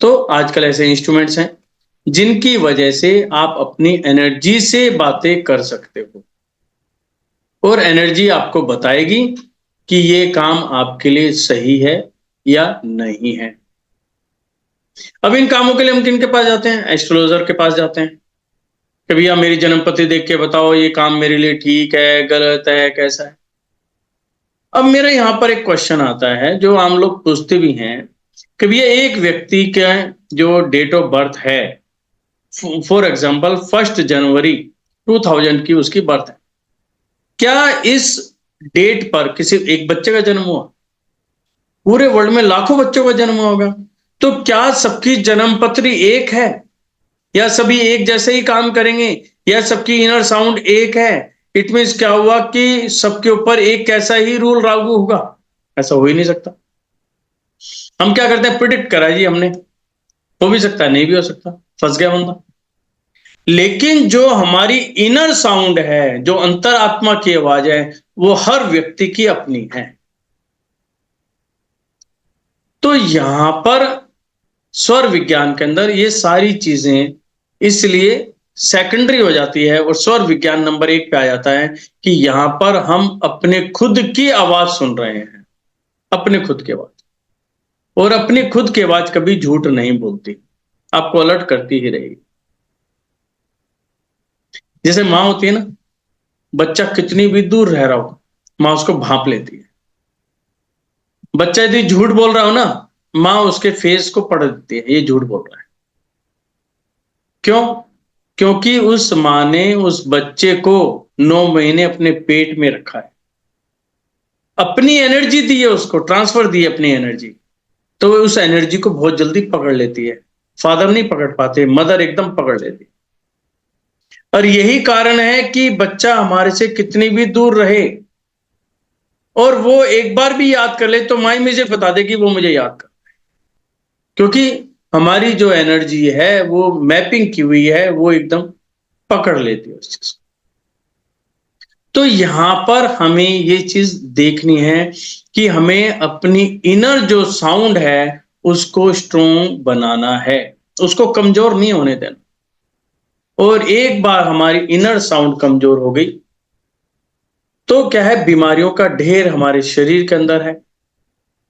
तो आजकल ऐसे इंस्ट्रूमेंट्स हैं जिनकी वजह से आप अपनी एनर्जी से बातें कर सकते हो, और एनर्जी आपको बताएगी कि ये काम आपके लिए सही है या नहीं है। अब इन कामों के लिए हम किनके पास जाते हैं? एस्ट्रोलॉजर के पास जाते हैं कि भैया मेरी जन्मपति देख के बताओ ये काम मेरे लिए ठीक है, गलत है, कैसा है। अब मेरा यहाँ पर एक क्वेश्चन आता है जो आम लोग पूछते भी हैं कि भैया एक व्यक्ति का जो डेट ऑफ बर्थ है, फॉर एग्जाम्पल 1 जनवरी 2000 की उसकी बर्थ है, क्या इस डेट पर किसी एक बच्चे का जन्म हुआ? पूरे वर्ल्ड में लाखों बच्चों का जन्म होगा, तो क्या सबकी जन्म पत्री एक है, या सभी एक जैसे ही काम करेंगे, या सबकी इनर साउंड एक है? इट मीन्स क्या हुआ कि सबके ऊपर एक कैसा ही रूल लागू होगा? ऐसा हो ही नहीं सकता। हम क्या करते हैं, प्रिडिक्ट करा जी हमने, हो भी सकता है नहीं भी हो सकता, फंस गया बंदा। लेकिन जो हमारी इनर साउंड है, जो अंतरात्मा की आवाज है, वो हर व्यक्ति की अपनी है। तो यहां पर स्वर विज्ञान के अंदर ये सारी चीजें इसलिए सेकेंडरी हो जाती है, और स्वर विज्ञान नंबर 1 पे आ जाता है कि यहां पर हम अपने खुद की आवाज सुन रहे हैं, अपने खुद की आवाज। और अपनी खुद की आवाज कभी झूठ नहीं बोलती, आपको अलर्ट करती ही रहेगी। जैसे माँ होती है ना, बच्चा कितनी भी दूर रह रहा हो, माँ उसको भांप लेती है। बच्चा यदि झूठ बोल रहा हो ना, माँ उसके फेस को पढ़ देती है, ये झूठ बोल रहा है। क्यों? क्योंकि उस माँ ने उस बच्चे को 9 महीने अपने पेट में रखा है, अपनी एनर्जी दी है, उसको ट्रांसफर दी है अपनी एनर्जी, तो वो उस एनर्जी को बहुत जल्दी पकड़ लेती है। फादर नहीं पकड़ पाते, मदर एकदम पकड़ लेती है। और यही कारण है कि बच्चा हमारे से कितनी भी दूर रहे और वो एक बार भी याद कर ले तो माँ मुझे बता दे कि वो मुझे याद कर, क्योंकि हमारी जो एनर्जी है वो मैपिंग की हुई है, वो एकदम पकड़ लेती है उस चीज को। तो यहां पर हमें ये चीज देखनी है कि हमें अपनी इनर जो साउंड है उसको स्ट्रोंग बनाना है, उसको कमजोर नहीं होने देना। और एक बार हमारी इनर साउंड कमजोर हो गई तो क्या है, बीमारियों का ढेर हमारे शरीर के अंदर है,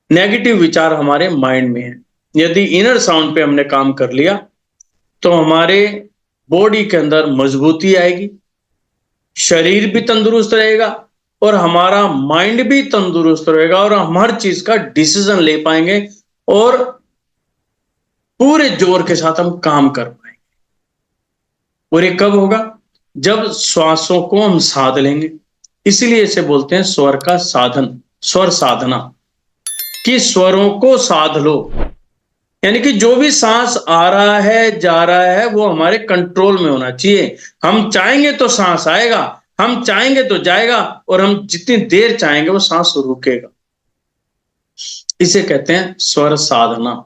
नेगेटिव विचार हमारे माइंड में है। यदि इनर साउंड पे हमने काम कर लिया तो हमारे बॉडी के अंदर मजबूती आएगी, शरीर भी तंदुरुस्त रहेगा और हमारा माइंड भी तंदुरुस्त रहेगा, और हम हर चीज का डिसीजन ले पाएंगे और पूरे जोर के साथ हम काम कर पाएंगे। और ये कब होगा? जब श्वासों को हम साध लेंगे। इसीलिए इसे बोलते हैं स्वर का साधन, स्वर साधना, कि स्वरों को साध लो। यानी कि जो भी सांस आ रहा है जा रहा है वो हमारे कंट्रोल में होना चाहिए। हम चाहेंगे तो सांस आएगा, हम चाहेंगे तो जाएगा, और हम जितनी देर चाहेंगे वो सांस रुकेगा। इसे कहते हैं स्वर साधना।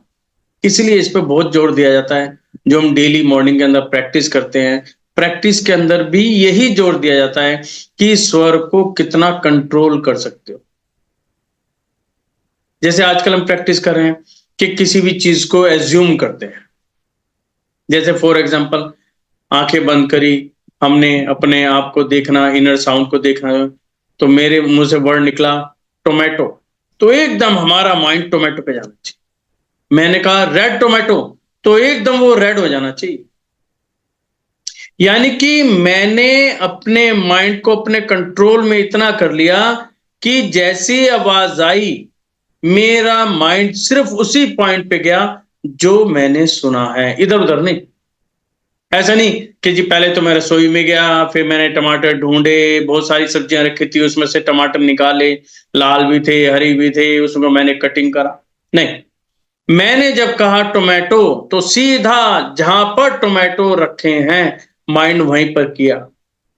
इसलिए इस पे बहुत जोर दिया जाता है, जो हम डेली मॉर्निंग के अंदर प्रैक्टिस करते हैं, प्रैक्टिस के अंदर भी यही जोर दिया जाता है कि स्वर को कितना कंट्रोल कर सकते हो। जैसे आजकल हम प्रैक्टिस कर रहे हैं कि किसी भी चीज को एज्यूम करते हैं, जैसे फॉर एग्जांपल आंखें बंद करी, हमने अपने आप को देखना, इनर साउंड को देखना, तो मेरे मुंह से वर्ड निकला टोमेटो, तो एकदम हमारा माइंड टोमेटो पे जाना चाहिए। मैंने कहा रेड टोमेटो, तो एकदम वो रेड हो जाना चाहिए। यानी कि मैंने अपने माइंड को अपने कंट्रोल में इतना कर लिया कि जैसी आवाज आई, मेरा माइंड सिर्फ उसी पॉइंट पे गया जो मैंने सुना है, इधर उधर नहीं। ऐसा नहीं कि जी पहले तो मैं रसोई में गया, फिर मैंने टमाटर ढूंढे, बहुत सारी सब्जियां रखी थी, उसमें से टमाटर निकाले, लाल भी थे, हरी भी थे, उसको मैंने कटिंग करा। नहीं, मैंने जब कहा टोमेटो, तो सीधा जहां पर टोमेटो रखे हैं माइंड वहीं पर किया।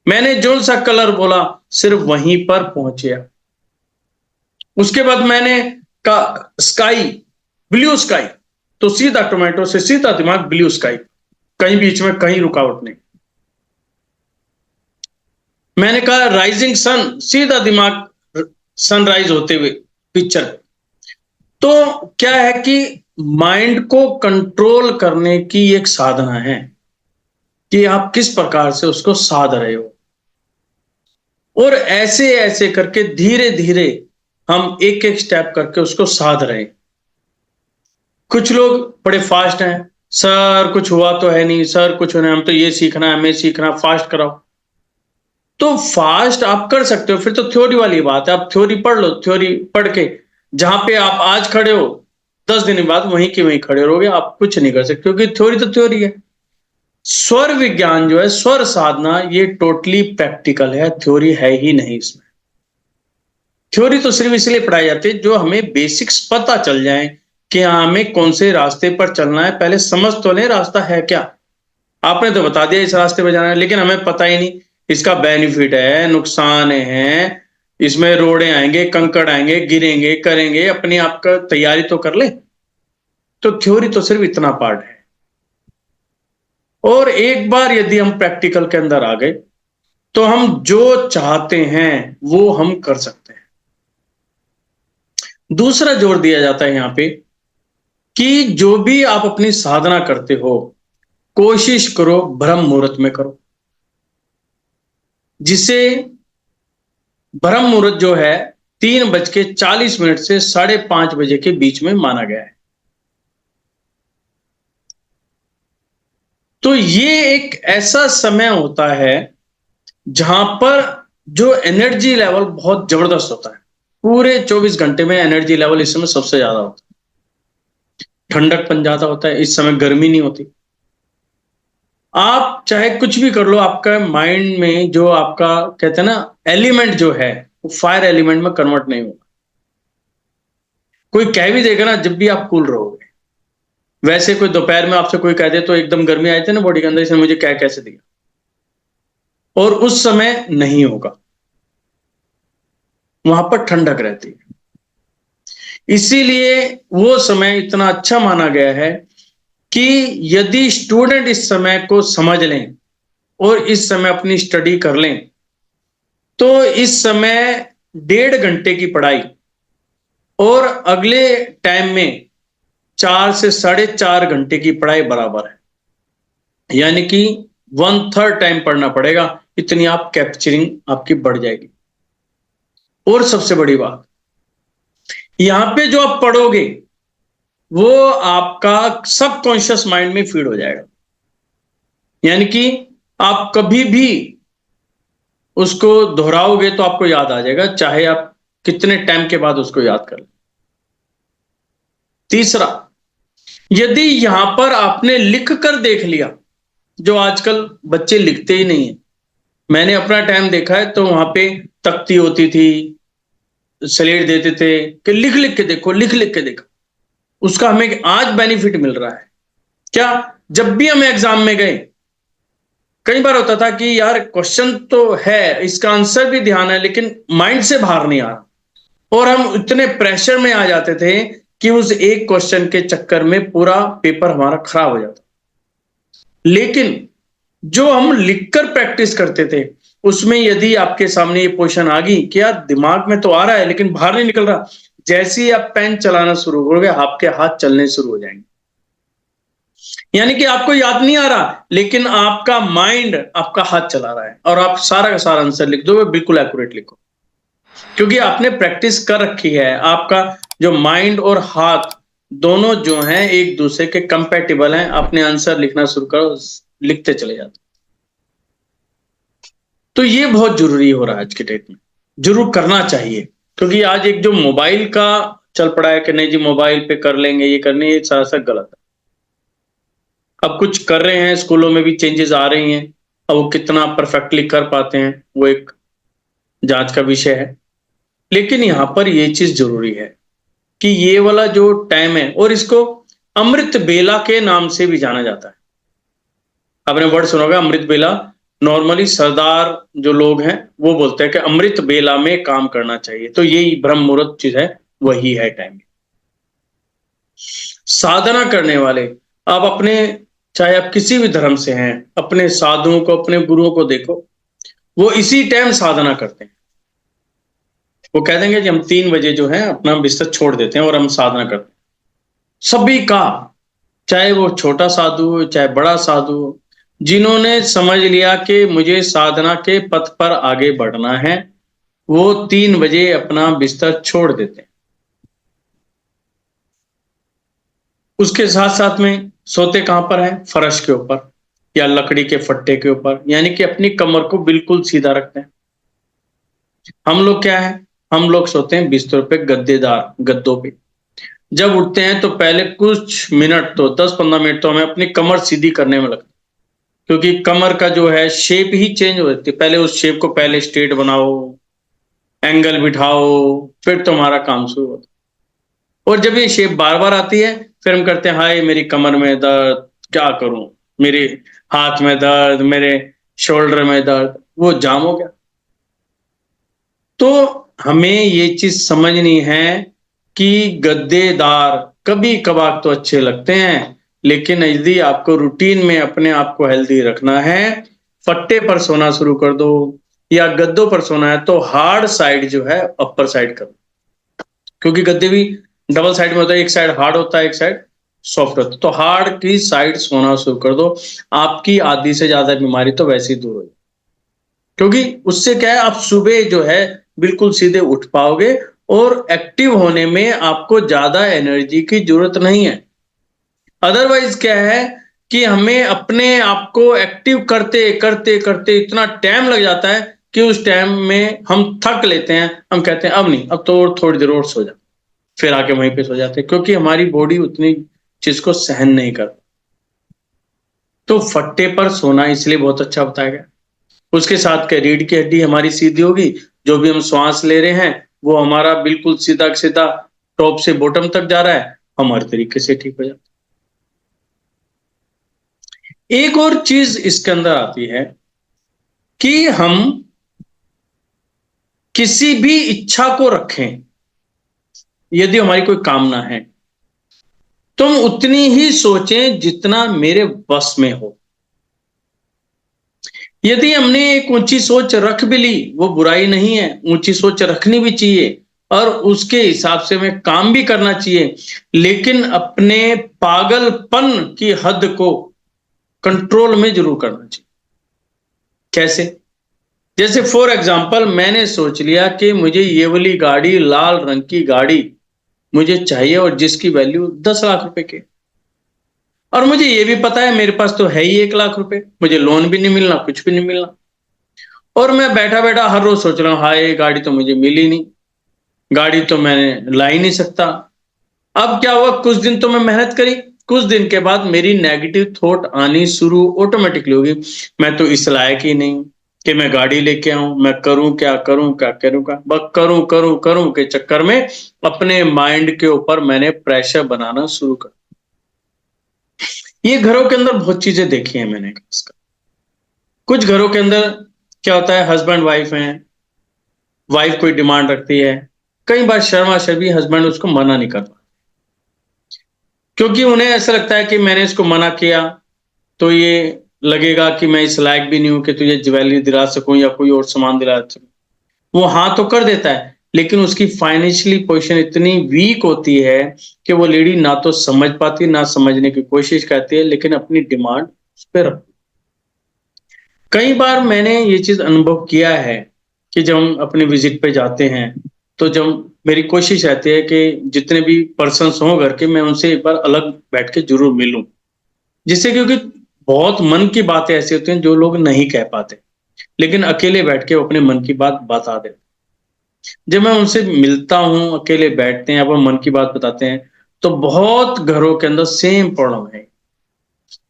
मैंने जो सा कलर बोला सिर्फ वहीं पर पहुंचा। उसके बाद मैंने कहा स्काई, ब्लू स्काई, तो सीधा टोमेटो से सीधा दिमाग ब्लू स्काई, कहीं बीच में कहीं रुकावट नहीं। मैंने कहा राइजिंग सन, सीधा दिमाग सनराइज होते हुए पिक्चर। तो क्या है कि माइंड को कंट्रोल करने की एक साधना है कि आप किस प्रकार से उसको साध रहे हो, और ऐसे ऐसे करके धीरे धीरे हम एक एक स्टेप करके उसको साध रहे हैं। कुछ लोग बड़े फास्ट हैं, सर कुछ हुआ तो है नहीं, सर कुछ नहीं, हम तो ये सीखना है, हमें सीखना, फास्ट कराओ। तो फास्ट आप कर सकते हो, फिर तो थ्योरी वाली बात है, आप थ्योरी पढ़ लो, थ्योरी पढ़ के जहां पे आप आज खड़े हो 10 दिन बाद वहीं के वहीं खड़े रहोगे, आप कुछ नहीं कर सकते, क्योंकि थ्योरी तो थ्योरी है। स्वर विज्ञान जो है, स्वर साधना, ये टोटली प्रैक्टिकल है, थ्योरी है ही नहीं इसमें। थ्योरी तो सिर्फ इसलिए पढ़ाई जाती है जो हमें बेसिक्स पता चल जाए कि हमें कौन से रास्ते पर चलना है, पहले समझ तो लें रास्ता है क्या। आपने तो बता दिया इस रास्ते पर जाना है, लेकिन हमें पता ही नहीं इसका बेनिफिट है, नुकसान है, इसमें रोड़े आएंगे, कंकड़ आएंगे, गिरेंगे, करेंगे, अपने आप का तैयारी तो कर ले। तो थ्योरी तो सिर्फ इतना पार्ट है, और एक बार यदि हम प्रैक्टिकल के अंदर आ गए तो हम जो चाहते हैं वो हम कर सकते हैं। दूसरा जोर दिया जाता है यहां पे कि जो भी आप अपनी साधना करते हो, कोशिश करो ब्रह्म मुहूर्त में करो, जिसे ब्रह्म मुहूर्त जो है 3:40 से 5:30 बजे के बीच में माना गया है। तो ये एक ऐसा समय होता है जहां पर जो एनर्जी लेवल बहुत जबरदस्त होता है। पूरे 24 घंटे में एनर्जी लेवल इस समय सबसे ज्यादा होता है, ठंडकपन ज्यादा होता है, इस समय गर्मी नहीं होती। आप चाहे कुछ भी कर लो, आपका माइंड में जो आपका कहते हैं ना एलिमेंट जो है, वो फायर एलिमेंट में कन्वर्ट नहीं होगा। कोई कह भी देगा ना जब भी आप कूल रहोगे, वैसे कोई दोपहर में आपसे कोई कह दे तो एकदम गर्मी आई थी ना बॉडी के अंदर, इसने मुझे क्या कैसे दिया, और उस समय नहीं होगा, वहां पर ठंडक रहती है। इसीलिए वो समय इतना अच्छा माना गया है कि यदि स्टूडेंट इस समय को समझ लें और इस समय अपनी स्टडी कर लें, तो इस समय 1.5 घंटे की पढ़ाई और अगले टाइम में 4 से 4.5 घंटे की पढ़ाई बराबर है। यानी कि 1/3 टाइम पढ़ना पड़ेगा, इतनी आप कैप्चरिंग आपकी बढ़ जाएगी। और सबसे बड़ी बात, यहां पे जो आप पढ़ोगे वो आपका सबकॉन्शियस माइंड में फीड हो जाएगा। यानी कि आप कभी भी उसको दोहराओगे तो आपको याद आ जाएगा, चाहे आप कितने टाइम के बाद उसको याद कर लें। तीसरा, यदि यहां पर आपने लिख कर देख लिया, जो आजकल बच्चे लिखते ही नहीं है, मैंने अपना टाइम देखा है तो वहां पे तख्ती होती थी, स्लेट देते थे कि लिख लिख के देखो, लिख लिख के देखो, उसका हमें आज बेनिफिट मिल रहा है। क्या, जब भी हम एग्जाम में गए, कई बार होता था कि यार क्वेश्चन तो है, इसका आंसर भी ध्यान है, लेकिन माइंड से बाहर नहीं आ रहा, और हम इतने प्रेशर में आ जाते थे कि उस एक क्वेश्चन के चक्कर में पूरा पेपर हमारा खराब हो जाता। लेकिन जो हम लिखकर प्रैक्टिस करते थे, उसमें यदि आपके सामने ये पोजीशन आ गई कि यार दिमाग में तो आ रहा है लेकिन बाहर नहीं निकल रहा, जैसे ही आप पेन चलाना शुरू करोगे आपके हाथ चलने शुरू हो जाएंगे। यानी कि आपको याद नहीं आ रहा, लेकिन आपका माइंड आपका हाथ चला रहा है और आप सारा का सारा आंसर लिख दो, बिल्कुल एक्यूरेट लिखो, क्योंकि आपने प्रैक्टिस कर रखी है। आपका जो माइंड और हाथ दोनों जो हैं एक दूसरे के कंपैटिबल हैं। अपने आंसर लिखना शुरू करो, लिखते चले जाते। तो ये बहुत जरूरी हो रहा है आज के डेट में, जरूर करना चाहिए, क्योंकि आज एक जो मोबाइल का चल पड़ा है कि नहीं जी मोबाइल पे कर लेंगे, ये करने, ये सारा गलत है। अब कुछ कर रहे हैं, स्कूलों में भी चेंजेस आ रही हैं, अब वो कितना परफेक्टली कर पाते हैं वो एक जांच का विषय है। लेकिन यहाँ पर ये चीज जरूरी है कि ये वाला जो टाइम है, और इसको अमृत बेला के नाम से भी जाना जाता है। आपने वर्ड सुना होगा अमृत बेला। नॉर्मली सरदार जो लोग हैं वो बोलते हैं कि अमृत बेला में काम करना चाहिए, तो यही ब्रह्म मुहूर्त चीज है, वही है टाइम। साधना करने वाले, आप अपने, चाहे आप किसी भी धर्म से हैं, अपने साधुओं को, अपने गुरुओं को देखो, वो इसी टाइम साधना करते हैं। वो कह देंगे कि हम 3 बजे जो है अपना बिस्तर छोड़ देते हैं और हम साधना करते हैं। सभी का, चाहे वो छोटा साधु हो चाहे बड़ा साधु हो, जिन्होंने समझ लिया कि मुझे साधना के पथ पर आगे बढ़ना है, वो 3 बजे अपना बिस्तर छोड़ देते हैं। उसके साथ साथ में सोते कहां पर है? फर्श के ऊपर या लकड़ी के फट्टे के ऊपर, यानी कि अपनी कमर को बिल्कुल सीधा रखते हैं। हम लोग क्या है, हम लोग सोते हैं बिस्तर पे, गद्देदार गद्दों पे। जब उठते हैं तो पहले कुछ मिनट, तो 10-15 मिनट तो हमें अपनी कमर सीधी करने में लगता है, क्योंकि कमर का जो है शेप ही चेंज हो जाती है। पहले उस शेप को पहले स्ट्रेट बनाओ, एंगल बिठाओ, फिर तुम्हारा काम शुरू होता है। और जब ये शेप बार बार आती है, फिर हम करते हैं हाय मेरी कमर में दर्द, क्या करूं, मेरे हाथ में दर्द, मेरे शोल्डर में दर्द, वो जाम हो गया। तो हमें ये चीज समझनी है कि गद्देदार कभी कभार तो अच्छे लगते हैं, लेकिन यदि आपको रूटीन में अपने आप को हेल्दी रखना है, फट्टे पर सोना शुरू कर दो या गद्दों पर सोना है तो हार्ड साइड जो है अपर साइड करो, क्योंकि गद्दे भी डबल साइड में होता है, एक साइड हार्ड होता है, एक साइड सॉफ्ट होता है। तो हार्ड की साइड सोना शुरू कर दो, आपकी आधी से ज्यादा बीमारी तो वैसे ही दूर हो जाए, क्योंकि उससे क्या है, आप सुबह जो है बिल्कुल सीधे उठ पाओगे और एक्टिव होने में आपको ज्यादा एनर्जी की जरूरत नहीं है। अदरवाइज क्या है कि हमें अपने आप को एक्टिव करते करते करते इतना टाइम लग जाता है कि उस टाइम में हम थक लेते हैं, हम कहते हैं अब नहीं, अब तो थोड़ी देर और सो जा, फिर आके वहीं पे सो जाते हैं, क्योंकि हमारी बॉडी उतनी चीज को सहन नहीं कर। तो फट्टे पर सोना इसलिए बहुत अच्छा बताया गया। उसके साथ क्या, रीढ़ की हड्डी हमारी सीधी होगी, जो भी हम श्वास ले रहे हैं वो हमारा बिल्कुल सीधा सीधा टॉप से बॉटम तक जा रहा है, हमारे तरीके से ठीक हो जाता है। एक और चीज इसके अंदर आती है कि हम किसी भी इच्छा को रखें, यदि हमारी कोई कामना है तो हम उतनी ही सोचें जितना मेरे बस में हो। यदि हमने एक ऊंची सोच रख भी ली, वो बुराई नहीं है, ऊंची सोच रखनी भी चाहिए और उसके हिसाब से हमें काम भी करना चाहिए, लेकिन अपने पागलपन की हद को कंट्रोल में जरूर करना चाहिए। कैसे? जैसे फॉर एग्जांपल मैंने सोच लिया कि मुझे ये वाली गाड़ी, लाल रंग की गाड़ी मुझे चाहिए और जिसकी वैल्यू 10 लाख रुपए की, और मुझे ये भी पता है मेरे पास तो है ही 1 लाख रुपए, मुझे लोन भी नहीं मिलना, कुछ भी नहीं मिलना, और मैं बैठा बैठा हर रोज सोच रहा हूं हाय गाड़ी तो मुझे मिली नहीं, गाड़ी तो मैंने ला ही नहीं सकता। अब क्या हुआ, कुछ दिन तो मैं मेहनत करी, कुछ दिन के बाद मेरी नेगेटिव थॉट आनी शुरू ऑटोमेटिकली होगी, मैं तो इस लायक ही नहीं कि मैं गाड़ी लेके आऊं, मैं करूं क्या करूं, क्या करूं, क्या बस करूं करूं करूं के चक्कर में अपने माइंड के ऊपर मैंने प्रेशर बनाना शुरू कर। ये घरों के अंदर बहुत चीजें देखी हैं मैंने। कुछ घरों के अंदर क्या होता है, हस्बैंड वाइफ हैं, वाइफ कोई डिमांड रखती है, कई बार शर्मा शर्मी हस्बैंड उसको मना नहीं कर पाता, क्योंकि उन्हें ऐसा लगता है कि मैंने इसको मना किया तो ये लगेगा कि मैं इस लायक भी नहीं हूं कि तुझे ज्वेलरी दिला सकूं या कोई और सामान दिला सकूं। वो हाँ तो कर देता है, लेकिन उसकी फाइनेंशियली पोजीशन इतनी वीक होती है कि वो लेडी ना तो समझ पाती, ना समझने की कोशिश करती है, लेकिन अपनी डिमांड उस पे रखती है। कई बार मैंने ये चीज़ अनुभव किया है कि जब हम अपने विज़िट पे जाते हैं, तो जब मेरी कोशिश रहती है कि जितने भी पर्सन्स हों घर के, मैं उनसे एक बार अलग बैठ के ज़रूर मिलूँ। जिससे, क्योंकि बहुत मन की बातें ऐसी होती हैं जो लोग नहीं कह पाते, लेकिन अकेले बैठ के वो अपने मन की बात बता देते हैं। जब मैं उनसे मिलता हूँ, अकेले बैठते हैं, अपन मन की बात बताते हैं, तो बहुत घरों के अंदर सेम प्रॉब्लम है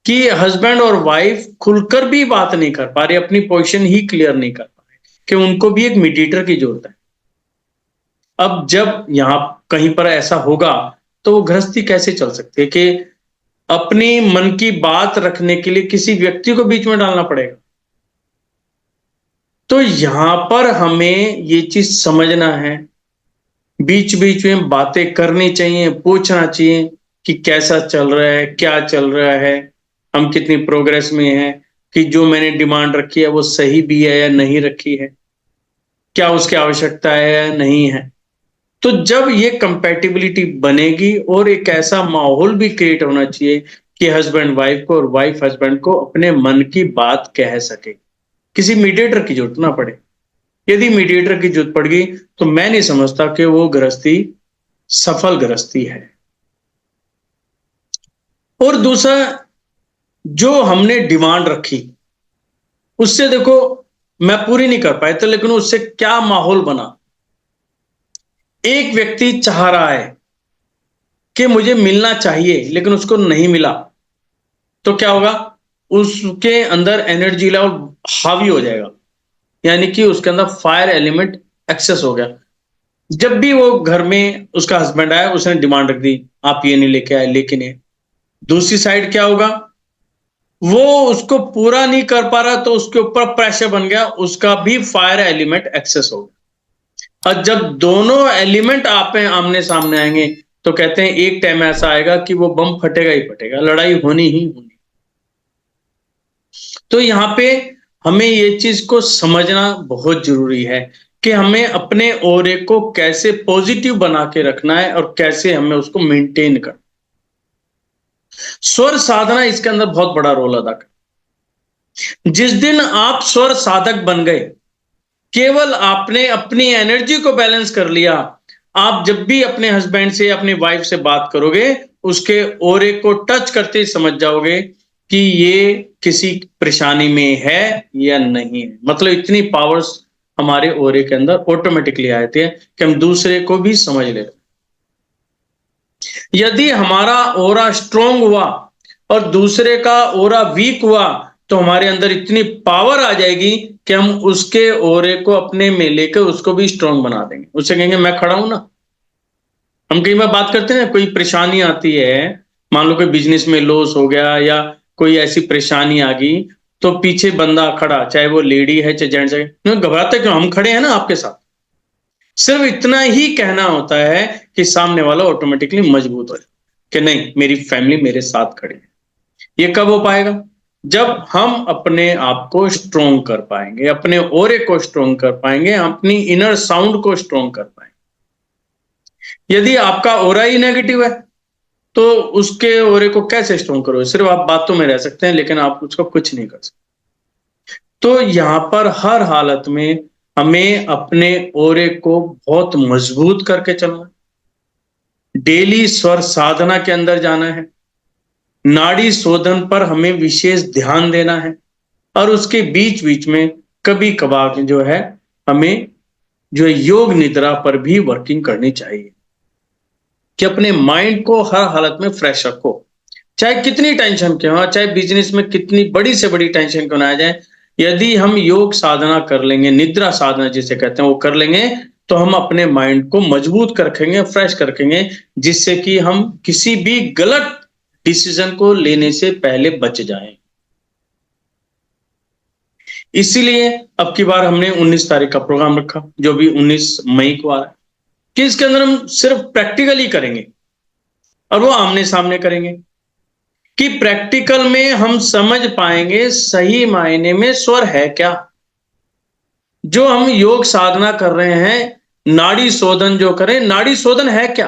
कि हस्बैंड और वाइफ खुलकर भी बात नहीं कर पा रहे, अपनी पोजीशन ही क्लियर नहीं कर पा रहे कि उनको भी एक मीडिएटर की ज़रूरत है। अब जब यहाँ कहीं पर ऐसा होगा, तो वो गृहस्थी कैसे चल सकती है कि अपनी मन की बात रखने के लिए किसी व्यक्ति को बीच में डालना पड़ेगा। तो यहाँ पर हमें ये चीज़ समझना है, बीच-बीच में बातें करनी चाहिए, पूछना चाहिए कि कैसा चल रहा है, क्या चल रहा है, हम कितनी प्रोग्रेस में हैं, कि जो मैंने डिमांड रखी है वो सही भी है या नहीं रखी है, क्या उसकी आवश्यकता है या नहीं है। तो जब ये कंपैटिबिलिटी बनेगी और एक ऐसा माहौल भी क्रिएट होना चाहिए कि हस्बैंड वाइफ को और वाइफ हस्बैंड को अपने मन की बात कह सके, किसी मीडिएटर की जरूरत ना पड़े। यदि मीडिएटर की जरूरत पड़ गई तो मैं नहीं समझता कि वो गृहस्थी सफल गृहस्थी है। और दूसरा, जो हमने डिमांड रखी उससे देखो मैं पूरी नहीं कर पाया था, लेकिन उससे क्या माहौल बना। एक व्यक्ति चाह रहा है कि मुझे मिलना चाहिए लेकिन उसको नहीं मिला, तो क्या होगा, उसके अंदर एनर्जी लेवल हावी हो जाएगा, यानी कि उसके अंदर फायर एलिमेंट एक्सेस हो गया। जब भी वो घर में उसका हस्बैंड आया, उसने डिमांड रख दी, आप ये नहीं लेके आए, लेकिन ये दूसरी साइड क्या होगा, वो उसको पूरा नहीं कर पा रहा तो उसके ऊपर प्रेशर बन गया, उसका भी फायर एलिमेंट एक्सेस हो गया। और जब दोनों एलिमेंट आप आमने सामने आएंगे तो कहते हैं एक टाइम ऐसा आएगा कि वो बम फटेगा ही फटेगा, लड़ाई होनी ही होनी। तो यहाँ पे हमें ये चीज को समझना बहुत जरूरी है कि हमें अपने ऑरे को कैसे पॉजिटिव बना के रखना है और कैसे हमें उसको मेंटेन करना। स्वर साधना इसके अंदर बहुत बड़ा रोल अदा कर। जिस दिन आप स्वर साधक बन गए, केवल आपने अपनी एनर्जी को बैलेंस कर लिया, आप जब भी अपने हस्बैंड से अपनी वाइफ से बात करोगे, उसके ऑरे को टच करते ही समझ जाओगे कि ये किसी परेशानी में है या नहीं है। मतलब इतनी पावर्स हमारे ऑरे के अंदर ऑटोमेटिकली आती है कि हम दूसरे को भी समझ लेते। यदि हमारा ऑरा स्ट्रांग हुआ और दूसरे का ऑरा वीक हुआ, तो हमारे अंदर इतनी पावर आ जाएगी कि हम उसके ऑरे को अपने में लेकर उसको भी स्ट्रांग बना देंगे। उससे कहेंगे मैं खड़ा हूं ना। हम कई बार बात करते हैं, कोई परेशानी आती है, मान लो कोई बिजनेस में लॉस हो गया या कोई ऐसी परेशानी आ गई, तो पीछे बंदा खड़ा, चाहे वो लेडी है चाहे जेंट्स है, घबराते क्यों, हम खड़े हैं ना आपके साथ। सिर्फ इतना ही कहना होता है कि सामने वाला ऑटोमेटिकली मजबूत हो जाए कि नहीं, मेरी फैमिली मेरे साथ खड़ी है। ये कब हो पाएगा, जब हम अपने आप को स्ट्रोंग कर पाएंगे, अपने ऑरे को स्ट्रोंग कर पाएंगे, अपनी इनर साउंड को स्ट्रोंग कर पाएंगे। यदि आपका ऑरा ही नेगेटिव है तो उसके ऑरे को कैसे स्ट्रोंग करोगे, सिर्फ आप बातों में रह सकते हैं लेकिन आप उसको कुछ नहीं कर सकते। तो यहां पर हर हालत में हमें अपने ऑरे को बहुत मजबूत करके चलना है। डेली स्वर साधना के अंदर जाना है, नाड़ी शोधन पर हमें विशेष ध्यान देना है, और उसके बीच बीच में कभी कभार जो है हमें जो है योग निद्रा पर भी वर्किंग करनी चाहिए कि अपने माइंड को हर हालत में फ्रेश रखो। चाहे कितनी टेंशन क्यों हो, चाहे बिजनेस में कितनी बड़ी से बड़ी टेंशन क्यों ना आ जाए, यदि हम योग साधना कर लेंगे, निद्रा साधना जिसे कहते हैं वो कर लेंगे, तो हम अपने माइंड को मजबूत कर रखेंगे, फ्रेश कर रखेंगे, जिससे कि हम किसी भी गलत डिसीजन को लेने से पहले बच जाएं। इसीलिए अब की बार हमने 19 तारीख का प्रोग्राम रखा, जो भी 19 मई को आ रहा है, कि इसके अंदर हम सिर्फ प्रैक्टिकल ही करेंगे और वो आमने सामने करेंगे कि प्रैक्टिकल में हम समझ पाएंगे सही मायने में स्वर है क्या। जो हम योग साधना कर रहे हैं, नाड़ी शोधन जो करें। नाड़ी शोधन है क्या?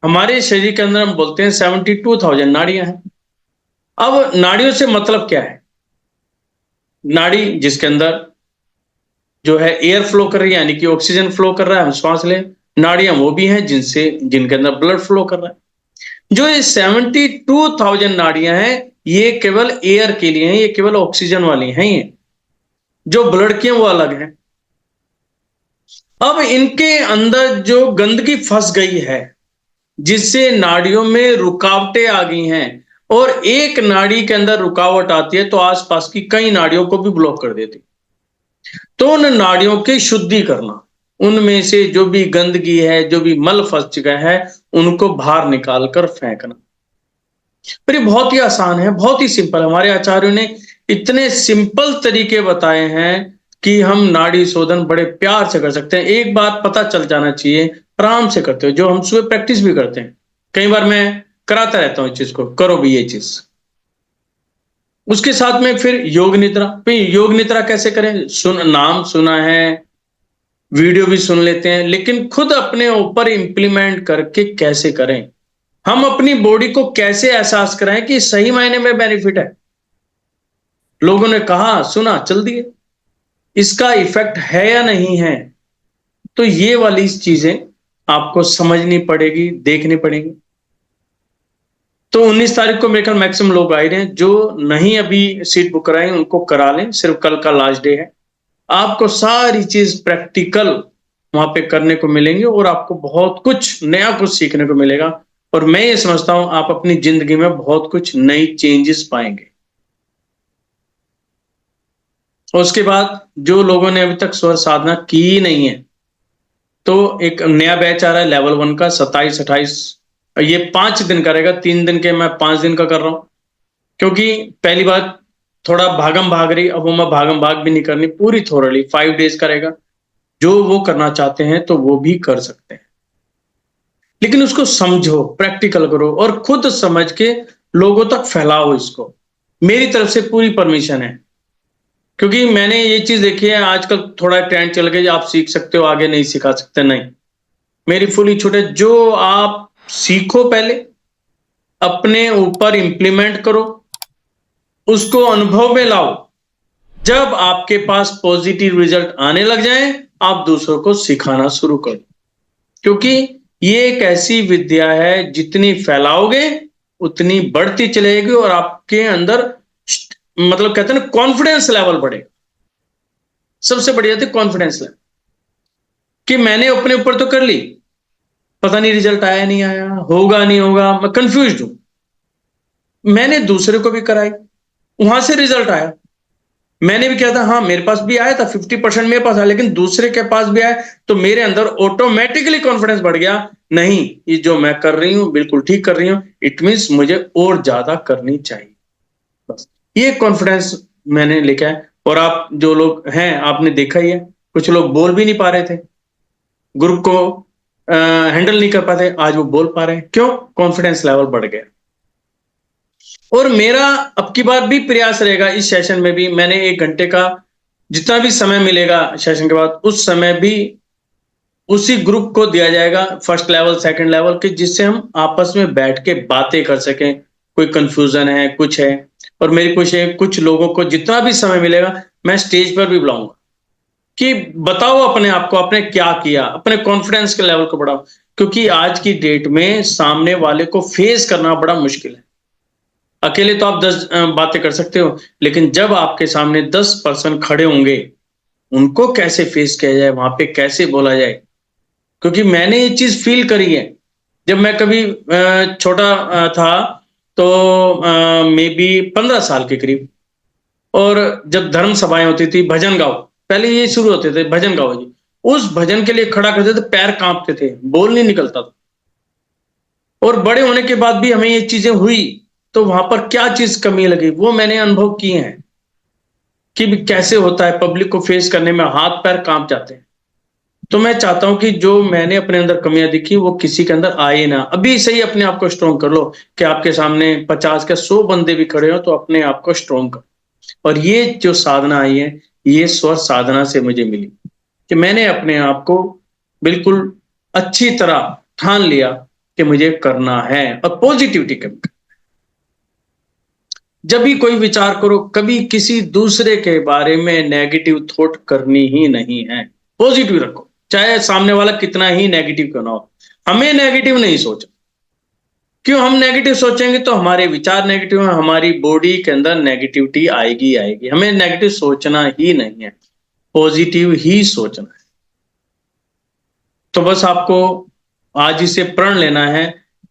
हमारे शरीर के अंदर हम बोलते हैं 72,000 नाड़ियां हैं। अब नाड़ियों से मतलब क्या है? नाड़ी जिसके अंदर जो है एयर फ्लो कर रही है, यानी कि ऑक्सीजन फ्लो कर रहा है, हम श्वास लें। नाड़ियां वो भी हैं जिनके अंदर ब्लड फ्लो कर रहा है। जो ये 72,000 नाड़ियां हैं, ये केवल एयर के लिए हैं, ये केवल ऑक्सीजन वाली हैं। ये जो ब्लड की हैं वो अलग है। अब इनके अंदर जो गंदगी फंस गई है, जिससे नाड़ियों में रुकावटें आ गई हैं, और एक नाड़ी के अंदर रुकावट आती है तो आसपास की कई नाड़ियों को भी ब्लॉक कर देती। तो उन नाड़ियों की शुद्धि करना, उनमें से जो भी गंदगी है, जो भी मल फंस चुका है, उनको बाहर निकालकर फेंकना। पर ये बहुत ही आसान है, बहुत ही सिंपल। हमारे आचार्यों ने इतने सिंपल तरीके बताए हैं कि हम नाड़ी शोधन बड़े प्यार से कर सकते हैं। एक बात पता चल जाना चाहिए, आराम से करते हो, जो हम सुबह प्रैक्टिस भी करते हैं। कई बार मैं कराता रहता हूँ इस चीज को, करो भी ये चीज। उसके साथ में फिर योग निद्रा। योग निद्रा कैसे करें? नाम सुना है, वीडियो भी सुन लेते हैं, लेकिन खुद अपने ऊपर इंप्लीमेंट करके कैसे करें? हम अपनी बॉडी को कैसे एहसास कराएं कि सही मायने में बेनिफिट है? लोगों ने कहा, सुना, चल दिए, इसका इफेक्ट है या नहीं है? तो ये वाली चीजें आपको समझनी पड़ेगी, देखनी पड़ेगी। तो 19 तारीख को मेरे ख्याल मैक्सिमम लोग आए रहे हैं। जो नहीं अभी सीट बुक कराएं उनको करा लें, सिर्फ कल का लास्ट डे है। आपको सारी चीज प्रैक्टिकल वहां पे करने को मिलेंगे और आपको बहुत कुछ नया कुछ सीखने को मिलेगा। और मैं ये समझता हूं आप अपनी जिंदगी में बहुत कुछ नई चेंजेस पाएंगे। और उसके बाद जो लोगों ने अभी तक स्वर साधना की ही नहीं है, तो एक नया बैच आ रहा है लेवल 1 का, 27-28, ये 5 दिन का रहेगा। 3 दिन के मैं 5 दिन का कर रहा हूं, क्योंकि पहली बात थोड़ा भागम भाग रही, अब वो मैं भागम भाग भी नहीं करनी, पूरी थोरली 5 डेज का रहेगा। जो वो करना चाहते हैं तो वो भी कर सकते हैं, लेकिन उसको समझो, प्रैक्टिकल करो और खुद समझ के लोगों तक फैलाओ इसको। मेरी तरफ से पूरी परमिशन है, क्योंकि मैंने ये चीज देखी है। आजकल थोड़ा ट्रेंड चल गया, आप सीख सकते हो, आगे नहीं सिखा सकते, नहीं। मेरी फुली छूट है। जो आप सीखो, पहले अपने ऊपर इंप्लीमेंट करो, उसको अनुभव में लाओ। जब आपके पास पॉजिटिव रिजल्ट आने लग जाए, आप दूसरों को सिखाना शुरू करो, क्योंकि ये एक ऐसी विद्या है, जितनी फैलाओगे उतनी बढ़ती चलेगी और आपके अंदर मतलब कहते हैं ना, कॉन्फिडेंस लेवल बढ़ेगा। सबसे बढ़िया थी कॉन्फिडेंस लेवल, कि मैंने अपने ऊपर तो कर ली, पता नहीं रिजल्ट आया नहीं आया, होगा नहीं होगा, मैं कंफ्यूज हूं। मैंने दूसरे को भी कराई, वहां से रिजल्ट आया। मैंने भी किया था, हाँ मेरे पास भी आया था, 50% मेरे पास आया, लेकिन दूसरे के पास भी आया, तो मेरे अंदर ऑटोमेटिकली कॉन्फिडेंस बढ़ गया। नहीं, ये जो मैं कर रही हूं बिल्कुल ठीक कर रही हूं, इट मीन्स मुझे और ज्यादा करनी चाहिए। बस ये कॉन्फिडेंस मैंने लेके आया। और आप जो लोग हैं, आपने देखा ही है, कुछ लोग बोल भी नहीं पा रहे थे, ग्रुप को हैंडल नहीं कर पाते, आज वो बोल पा रहे हैं। क्यों? कॉन्फिडेंस लेवल बढ़ गया। और मेरा अब की बार भी प्रयास रहेगा, इस सेशन में भी मैंने 1 घंटे का जितना भी समय मिलेगा सेशन के बाद, उस समय भी उसी ग्रुप को दिया जाएगा, फर्स्ट लेवल, सेकंड लेवल के, जिससे हम आपस में बैठ के बातें कर सकें। कोई कंफ्यूजन है, कुछ है, और मेरी कोशिश है कुछ लोगों को जितना भी समय मिलेगा मैं स्टेज पर भी बुलाऊंगा कि बताओ अपने आप को, आपने क्या किया, अपने कॉन्फिडेंस के लेवल को बढ़ाओ। क्योंकि आज की डेट में सामने वाले को फेस करना बड़ा मुश्किल है। अकेले तो आप 10 बातें कर सकते हो, लेकिन जब आपके सामने 10 पर्सन खड़े होंगे, उनको कैसे फेस किया जाए, वहां पे कैसे बोला जाए। क्योंकि मैंने ये चीज फील करी है। जब मैं कभी छोटा था, तो मे बी 15 साल के करीब, और जब धर्म सभाएं होती थी, भजन गाओ, पहले ये शुरू होते थे, भजन गाओ जी, उस भजन के लिए खड़ा करते थे, पैर कांपते थे, बोल नहीं निकलता था। और बड़े होने के बाद भी हमें ये चीजें हुई, तो वहां पर क्या चीज कमी लगी, वो मैंने अनुभव किए हैं कि कैसे होता है, पब्लिक को फेस करने में हाथ पैर कांप जाते हैं। तो मैं चाहता हूं कि जो मैंने अपने अंदर कमियां दिखी, वो किसी के अंदर आए ना। अभी सही अपने आप को स्ट्रॉन्ग कर लो, कि आपके सामने 50 के 100 बंदे भी खड़े हो, तो अपने आप को स्ट्रॉन्ग करो। और ये जो साधना आई है, ये स्वर साधना से मुझे मिली। कि मैंने अपने आप को बिल्कुल अच्छी तरह ठान लिया कि मुझे करना है और पॉजिटिविटी कम। जब भी कोई विचार करो, कभी किसी दूसरे के बारे में नेगेटिव थॉट करनी ही नहीं है, पॉजिटिव रखो, चाहे सामने वाला कितना ही नेगेटिव क्यों ना हो। हमें नेगेटिव नहीं सोचना। क्यों हम नेगेटिव सोचेंगे तो हमारे विचार नेगेटिव हैं, हमारी बॉडी के अंदर नेगेटिविटी आएगी आएगी। हमें नेगेटिव सोचना ही नहीं है, पॉजिटिव ही सोचना है। तो बस आपको आज इसे प्रण लेना है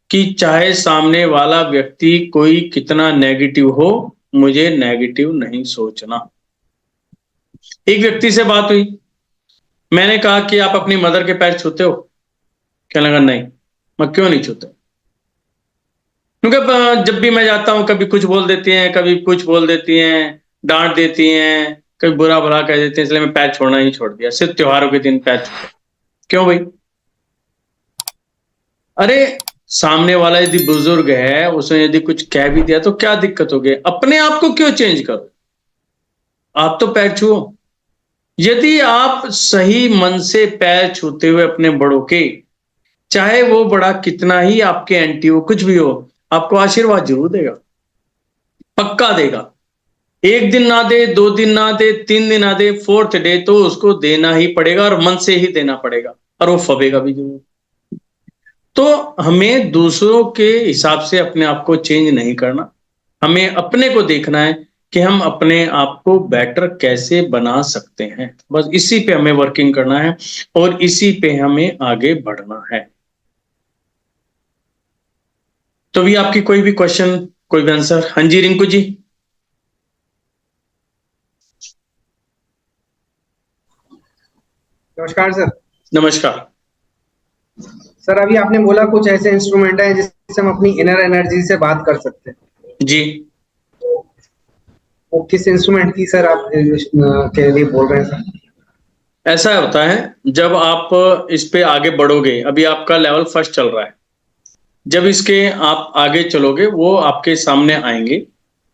कि चाहे सामने वाला व्यक्ति कोई कितना नेगेटिव हो, मुझे नेगेटिव नहीं सोचना। एक व्यक्ति से बात हुई, मैंने कहा कि आप अपनी मदर के पैर छूते हो? कहने लगा नहीं। मैं क्यों नहीं छूता? क्योंकि जब भी मैं जाता हूं कभी कुछ बोल देती हैं, कभी कुछ बोल देती हैं, डांट देती हैं, कभी बुरा भला कह देती हैं, इसलिए मैं पैर छोड़ना ही छोड़ दिया। सिर्फ त्योहारों के दिन पैर छूटा। क्यों भाई? अरे सामने वाला यदि बुजुर्ग है, उसने यदि कुछ कह भी दिया तो क्या दिक्कत हो गई? अपने आप को क्यों चेंज करो? आप तो पैर छुओ। यदि आप सही मन से पैर छूते हुए अपने बड़ों के, चाहे वो बड़ा कितना ही आपके एंटी हो, कुछ भी हो, आपको आशीर्वाद जरूर देगा, पक्का देगा। एक दिन ना दे, 2 दिन ना दे, 3 दिन ना दे, 4th डे तो उसको देना ही पड़ेगा और मन से ही देना पड़ेगा, और वो फबेगा भी जरूर। तो हमें दूसरों के हिसाब से अपने आप को चेंज नहीं करना, हमें अपने को देखना है कि हम अपने आप को बेटर कैसे बना सकते हैं। बस इसी पे हमें वर्किंग करना है और इसी पे हमें आगे बढ़ना है। तो भी आपकी कोई भी क्वेश्चन, कोई भी आंसर? हाँ जी रिंकू जी। नमस्कार सर। नमस्कार सर अभी आपने बोला कुछ ऐसे इंस्ट्रूमेंट हैं जिससे हम अपनी इनर एनर्जी से बात कर सकते हैं जी। वो किस इंस्ट्रूमेंट की सर आप के लिए बोल रहे हैं सर? ऐसा होता है जब आप इस पे आगे बढ़ोगे, अभी आपका लेवल फर्स्ट चल रहा है, जब इसके आप आगे चलोगे वो आपके सामने आएंगे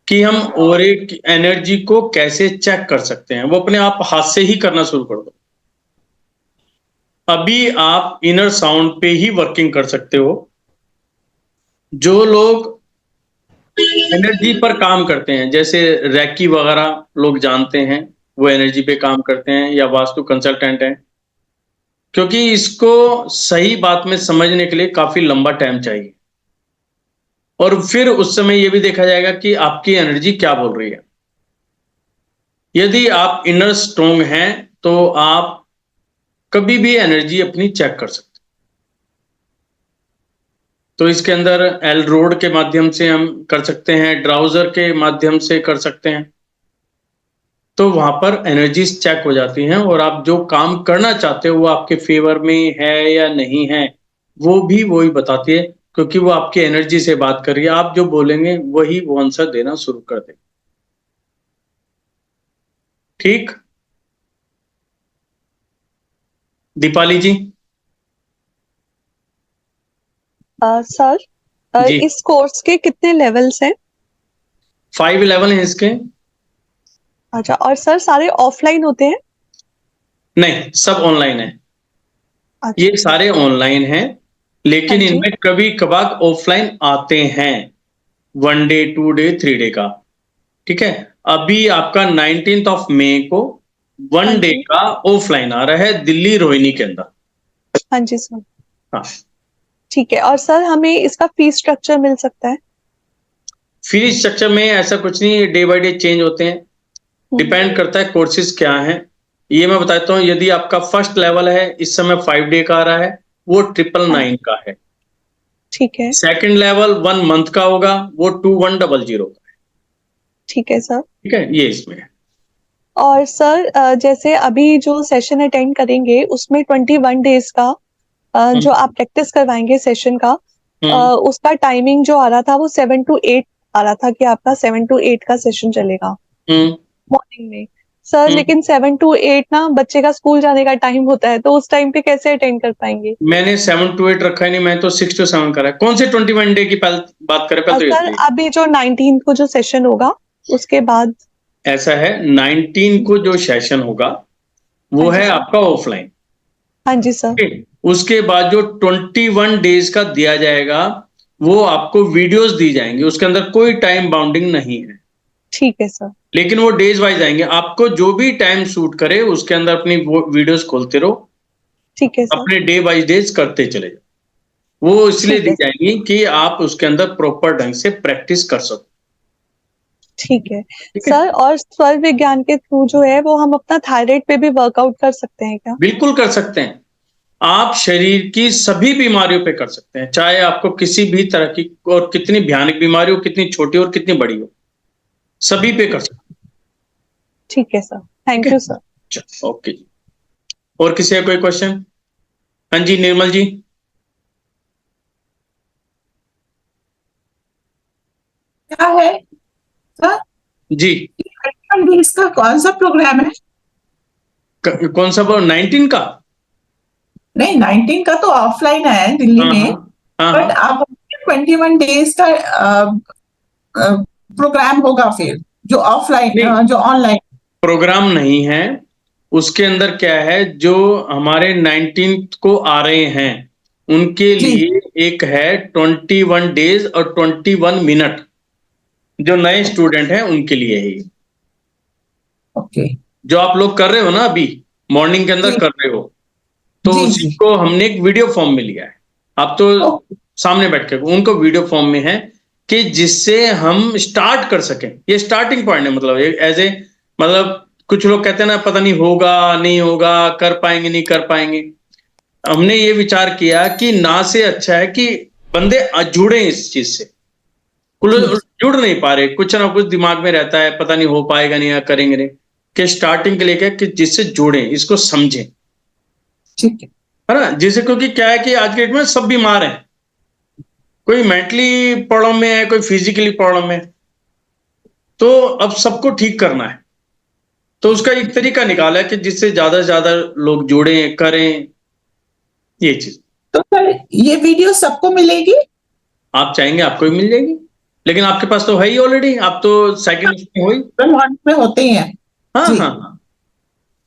कि हम ऑरे की एनर्जी को कैसे चेक कर सकते हैं। वो अपने आप हाथ से ही करना शुरू कर दो। अभी आप इनर साउंड पे ही वर्किंग कर सकते हो। जो लोग एनर्जी पर काम करते हैं, जैसे रैकी वगैरह लोग जानते हैं, वो एनर्जी पे काम करते हैं, या वास्तु कंसल्टेंट हैं, क्योंकि इसको सही बात में समझने के लिए काफी लंबा टाइम चाहिए। और फिर उस समय ये भी देखा जाएगा कि आपकी एनर्जी क्या बोल रही है। यदि आप इनर स्ट्रोंग हैं तो आप कभी भी एनर्जी अपनी चेक कर सकते। तो इसके अंदर एल रोड के माध्यम से हम कर सकते हैं, ड्राउजर के माध्यम से कर सकते हैं। तो वहां पर एनर्जीज चेक हो जाती हैं और आप जो काम करना चाहते हो वो आपके फेवर में है या नहीं है, वो भी वही बताती है, क्योंकि वो आपकी एनर्जी से बात कर रही है। आप जो बोलेंगे वही वो आंसर देना शुरू कर देगा। ठीक? दीपाली जी। सर जी। इस कोर्स के कितने लेवल्स हैं? 5 लेवल हैं इसके। अच्छा, और सर सारे ऑफलाइन होते हैं? नहीं, सब ऑनलाइन है। अच्छा। ये सारे ऑनलाइन हैं, लेकिन हाँ जी। इनमें कभी कभार ऑफलाइन आते हैं, 1 डे 2 डे 3 डे का। ठीक है, अभी आपका 19th ऑफ मई को 1 हाँ डे जी। का ऑफलाइन आ रहा है दिल्ली रोहिणी के अंदर। हाँ जी सर। हाँ, ठीक है, और सर हमें इसका फीस स्ट्रक्चर मिल सकता है? फीस स्ट्रक्चर में ऐसा कुछ नहीं, डे बाय डे चेंज होते हैं, डिपेंड करता है कोर्सेज क्या हैं। ये मैं बताता हूँ, यदि आपका फर्स्ट लेवल है इस समय 5 डे का आ रहा है, वो 999 का है। ठीक है। सेकंड लेवल 1 मंथ का होगा, वो 2100 का है। ठीक है सर। ठीक है, ये इसमें है। और सर जैसे अभी जो सेशन अटेंड करेंगे उसमें 21 डेज का जो आप प्रैक्टिस करवाएंगे सेशन का, उसका टाइमिंग जो आ रहा था वो 7 to 8 आ रहा था कि आपका 7 to 8 का सेशन चलेगा मॉर्निंग में। सर लेकिन 7 to 8 ना बच्चे का स्कूल जाने का टाइम होता है, तो उस टाइम पे कैसे अटेंड कर पाएंगे? मैंने 7 to 8 रखा ही नहीं, मैं तो 6 to 7 करा है। कौन से 21 डे की बात करें पहले तो सर अभी जो 19 को जो सेशन होगा उसके बाद। ऐसा है, 19 को जो सेशन होगा वो हाँ जी है सर। आपका ऑफलाइन। हाँ जी सर। उसके बाद जो 21 डेज का दिया जाएगा वो आपको वीडियोस दी जाएंगी, उसके अंदर कोई टाइम बाउंडिंग नहीं है, ठीक है सर। लेकिन वो डेज वाइज आएंगे। आपको जो भी टाइम सूट करे उसके अंदर अपनी वो वीडियोस खोलते रहो, ठीक है सर। अपने डे बाई डेज करते चले जाओ। वो इसलिए ठीक दी है सर। जाएंगी कि आप उसके अंदर प्रॉपर ढंग से प्रैक्टिस कर सको। ठीक है ठीक है, सर। और स्वर विज्ञान के थ्रू जो है वो हम अपना थायराइड पे भी वर्कआउट कर सकते हैं क्या? बिल्कुल कर सकते हैं। आप शरीर की सभी बीमारियों पे कर सकते हैं, चाहे आपको किसी भी तरह की और कितनी भयानक बीमारी हो, कितनी छोटी हो और कितनी बड़ी हो, सभी पे कर सकते हैं। ठीक है सर। ठीक थैंक है, यू सर। चलो ओके जी। और किसी का कोई क्वेश्चन? हाँ जी निर्मल जी। क्या है सर? जी, डेज का कौन सा प्रोग्राम है? कौन सा 19 का? नहीं, 19 का तो ऑफलाइन है दिल्ली हाँ हाँ में, हाँ बट हाँ। आप 21 डेज का प्रोग्राम होगा फिर, जो नहीं, ऑफलाइन जो ऑनलाइन। प्रोग्राम नहीं है। उसके अंदर क्या है, जो हमारे 19 को आ रहे हैं उनके जी। लिए एक है 21 डेज और 21 मिनट, जो नए स्टूडेंट हैं उनके लिए है ये। ओके। जो आप लोग कर रहे हो ना अभी, मॉर्निंग के अंदर जी कर रहे हो, तो जी उसी जी। को हमने एक वीडियो फॉर्म में लिया है। आप तो ओके। सामने बैठ के उनको वीडियो फॉर्म में है कि जिससे हम स्टार्ट कर सकें। ये स्टार्टिंग पॉइंट है, मतलब एज ए, मतलब कुछ लोग कहते हैं ना पता नहीं होगा नहीं होगा, कर पाएंगे नहीं कर पाएंगे। हमने ये विचार किया कि ना से अच्छा है कि बंदे जुड़े इस चीज से। कुछ जी जुड़ नहीं पा रहे, कुछ ना कुछ दिमाग में रहता है, पता नहीं हो पाएगा नहीं या करेंगे नहीं। कि स्टार्टिंग के लिए क्या कि जिससे जुड़े, इसको समझें, ठीक है। है ना। जैसे क्योंकि क्या है कि आज के डेट में सब बीमार हैं, कोई मेंटली प्रॉब्लम में है, कोई फिजिकली प्रॉब्लम में, तो अब सबको ठीक करना है। तो उसका एक तरीका निकाला है कि जिससे ज्यादा से ज्यादा लोग जुड़ें, करें ये चीज। तो सर ये वीडियो सबको मिलेगी? आप चाहेंगे आपको भी मिल जाएगी, लेकिन आपके पास तो है ही ऑलरेडी, आप तो सेकंड में हो ही। ब्रह्मांड में होते ही हैं। हाँ जी हाँ हाँ।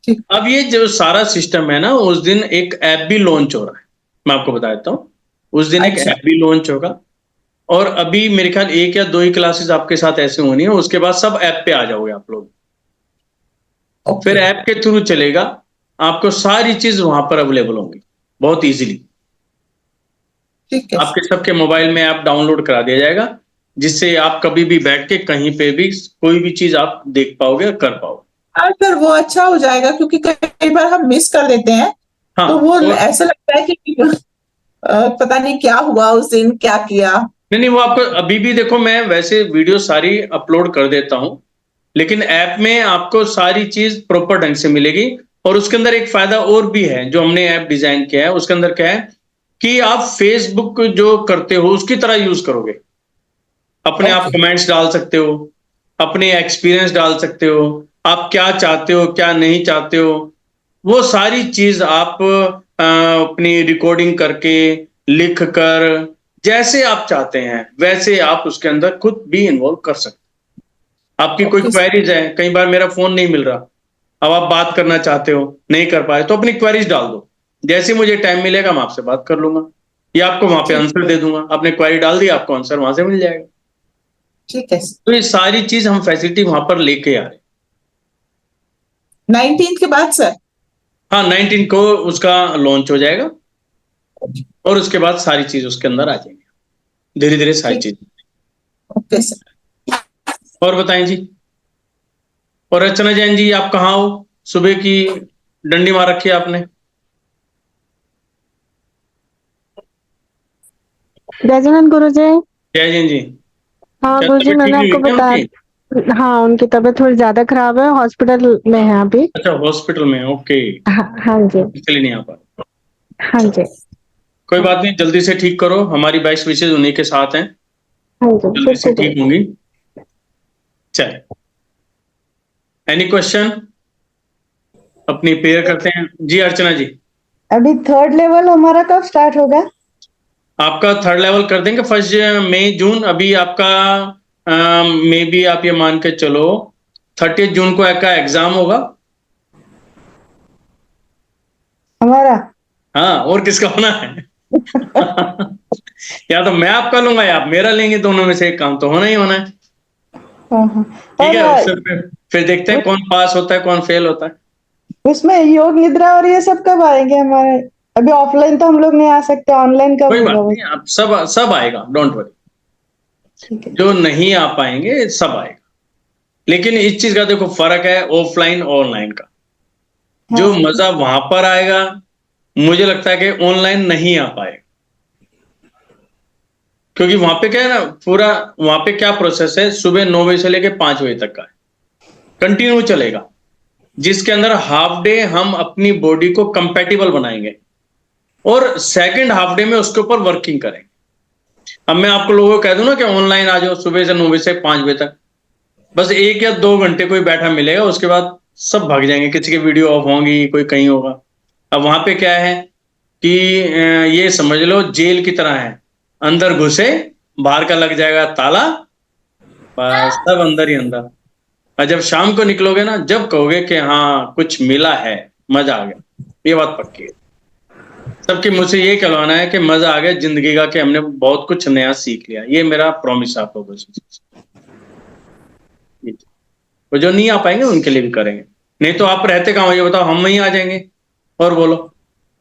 ठीक। अब ये जो सारा सिस्टम है ना, उस दिन एक ऐप भी लॉन्च हो रहा है, मैं आपको बता देता हूँ। उस दिन एक अच्छा। ऐप भी लॉन्च होगा, और अभी मेरे ख्याल एक या दो ही क्लासेस आपके साथ ऐसे होनी है, उसके बाद सब ऐप पे आ जाओगे आप लोग। फिर ओके। ऐप के थ्रू चलेगा, आपको सारी चीज वहां पर अवेलेबल होंगी बहुत इजीली। ठीक है। आपके सबके मोबाइल में ऐप डाउनलोड करा दिया जाएगा, जिससे आप कभी भी बैठ के कहीं पे भी कोई भी चीज आप देख पाओगे और कर पाओगे। हाँ सर, वो अच्छा हो जाएगा क्योंकि कई बार हम मिस कर देते हैं, हाँ, तो वो और ऐसा लगता है कि पता नहीं क्या हुआ उस दिन, क्या किया। नहीं नहीं, वो आपको अभी भी देखो, मैं वैसे वीडियो सारी अपलोड कर देता हूँ, लेकिन ऐप में आपको सारी चीज प्रॉपर ढंग से मिलेगी। और उसके अंदर एक फायदा और भी है, जो हमने ऐप डिजाइन किया है उसके अंदर क्या है कि आप फेसबुक जो करते हो उसकी तरह यूज करोगे। अपने आप ओके। कमेंट्स डाल सकते हो, अपने एक्सपीरियंस डाल सकते हो, आप क्या चाहते हो क्या नहीं चाहते हो, वो सारी चीज आप अपनी रिकॉर्डिंग करके, लिख कर, जैसे आप चाहते हैं वैसे आप उसके अंदर खुद भी इन्वॉल्व कर सकते हैं। आपकी कोई ओके सर। क्वेरीज है, कई बार मेरा फोन नहीं मिल रहा, अब आप बात करना चाहते हो नहीं कर पाए, तो अपनी क्वेरीज डाल दो, जैसे मुझे टाइम मिलेगा मैं आपसे बात कर लूंगा, या आपको वहां पे ठीक। आंसर दे दूंगा। आपने क्वेरी डाल दी, आपको आंसर वहां से मिल जाएगा। ठीक है सर। तो ये सारी चीज हम फैसिलिटी वहां पर लेके आ रहे हैं। 19 के बाद सर? हाँ, 19 को उसका लॉन्च हो जाएगा, और उसके बाद सारी चीज उसके अंदर आ जाएंगी धीरे धीरे सारी ठीक। चीज। Okay sir. और बताएं जी। और रचना जैन जी, आप कहाँ हो? सुबह की डंडी मार रखी है आपने। गजानन गुरुजी। जय जैन जी। हाँ क्या गुरुजी, तबीयत ठीक मैंने नहीं आपको हुई क्या बताया। उनकी? हाँ, उनकी तबीयत थोड़ी ज्यादा खराब है, हॉस्पिटल में है अभी। अच्छा, हॉस्पिटल में, ओके, हाँ जी। इसलिए नहीं आ पा रहे। हाँ जी। कोई बात नहीं, जल्दी से ठीक करो, हमारी बेस्ट विशेज उन्हीं के साथ हैं, हाँ जी, जल्दी से बिल्कुल ठीक होंगी। चल, एनी क्वेश्चन? अपनी प्रेयर करते हैं जी। अर्चना जी, अभी थर्ड लेवल हमारा कब स्टार्ट होगा? आपका थर्ड लेवल कर देंगे 1 मई जून। अभी आपका मे बी आप ये मान के चलो 30 जून को का एग्जाम होगा, हमारा। हाँ, और किसका होना है? या तो मैं आपका लूंगा या आप मेरा लेंगे, दोनों में से एक काम तो होना ही होना है। हाँ, हाँ। ठीक है, और उससे फिर देखते हैं कौन पास होता है कौन फेल होता है। उसमें योग निद्रा और ये सब कब आएंगे हमारे? अभी ऑफलाइन तो हम लोग नहीं आ सकते, ऑनलाइन कब कोई बात होगा वो? नहीं, आप सब आएगा, डोंट वरी। ठीक है। जो नहीं आ पाएंगे सब आएगा, लेकिन इस चीज का देखो फर्क है ऑफलाइन ऑनलाइन का। जो हाँ। मजा वहां पर आएगा, मुझे लगता है कि ऑनलाइन नहीं आ पाएगा। क्योंकि वहां पे क्या है ना, पूरा वहां पे क्या प्रोसेस है, सुबह 9 बजे से लेके 5 बजे तक का है, कंटिन्यू चलेगा, जिसके अंदर हाफ डे हम अपनी बॉडी को कंपैटिबल बनाएंगे और सेकंड हाफ डे में उसके ऊपर वर्किंग करेंगे। अब मैं आपको लोगों को कह दूं ना कि ऑनलाइन आ जाओ सुबह से 9 बजे से 5 बजे तक, बस 1 या 2 घंटे कोई बैठा मिलेगा, उसके बाद सब भाग जाएंगे, किसी की वीडियो ऑफ होंगी, कोई कहीं होगा। अब वहां पे क्या है कि ये समझ लो जेल की तरह है, अंदर घुसे बाहर का लग जाएगा ताला, बस सब अंदर ही अंदर। और जब शाम को निकलोगे ना, जब कहोगे कि हाँ कुछ मिला है, मजा आ गया, ये बात पक्की है। सबके मुझसे ये कहलवाना है कि मजा आ गया जिंदगी का, कि हमने बहुत कुछ नया सीख लिया, ये मेरा प्रॉमिस आप लोगों से। वो जो नहीं आ पाएंगे उनके लिए भी करेंगे, नहीं तो आप रहते कहाँ हो ये बताओ, हम वहीं आ जाएंगे। और बोलो।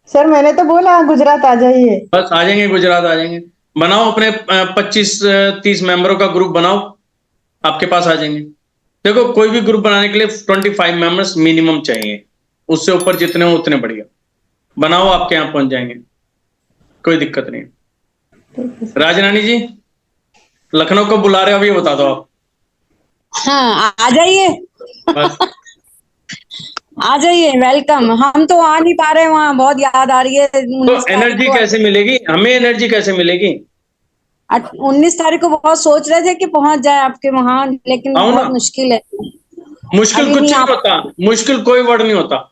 सर मैंने तो बोला गुजरात आ जाइए। बस आ जाएंगे, गुजरात आ जाएंगे। बनाओ अपने 25-30 मेंबरों का ग्रुप बनाओ, आपके पास आ जाएंगे। देखो कोई भी ग्रुप बनाने के लिए 25 मेंबर्स मिनिमम चाहिए, उससे ऊपर जितने हो उतने बढ़िया। बनाओ, आपके यहाँ पहुंच जाएंगे, कोई दिक्कत नहीं। राजरानी जी, लखनऊ को बुला रहे हो अभी, ये बता दो आप। हाँ आ जाइए। बस आ जाइए, वेलकम। हम तो आ नहीं पा रहे, वहाँ बहुत याद आ रही है। तो 19 तारीख एनर्जी को कैसे मिलेगी हमें, एनर्जी कैसे मिलेगी? 19 तारीख को बहुत सोच रहे थे कि पहुंच जाए आपके वहाँ, लेकिन आओ ना। बहुत मुश्किल है। मुश्किल अभी कुछ नहीं नहीं आ होता, मुश्किल कोई वर्ड नहीं होता।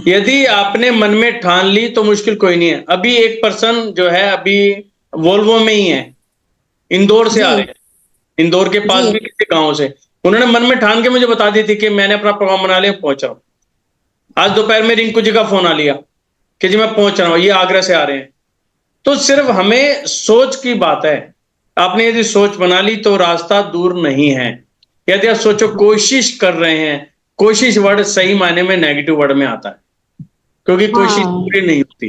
यदि आपने मन में ठान ली तो मुश्किल कोई नहीं है। अभी एक पर्सन जो है अभी वोल्वो में ही है, इंदौर से आ रहे जी हैं, इंदौर के पास जी भी किसी गांव से। उन्होंने मन में ठान के मुझे बता दी थी कि मैंने अपना प्रोग्राम बना लिया, पहुंच रहा हूं। आज दोपहर में रिंकू जी का फोन आ लिया कि जी मैं पहुंच रहा हूं, ये आगरा से आ रहे हैं। तो सिर्फ हमें सोच की बात है। आपने यदि सोच बना ली तो रास्ता दूर नहीं है। यदि आप सोचो कोशिश कर रहे हैं, कोशिश वर्ड सही मायने में नेगेटिव वर्ड में आता है, क्योंकि कोशिश हाँ पूरी नहीं होती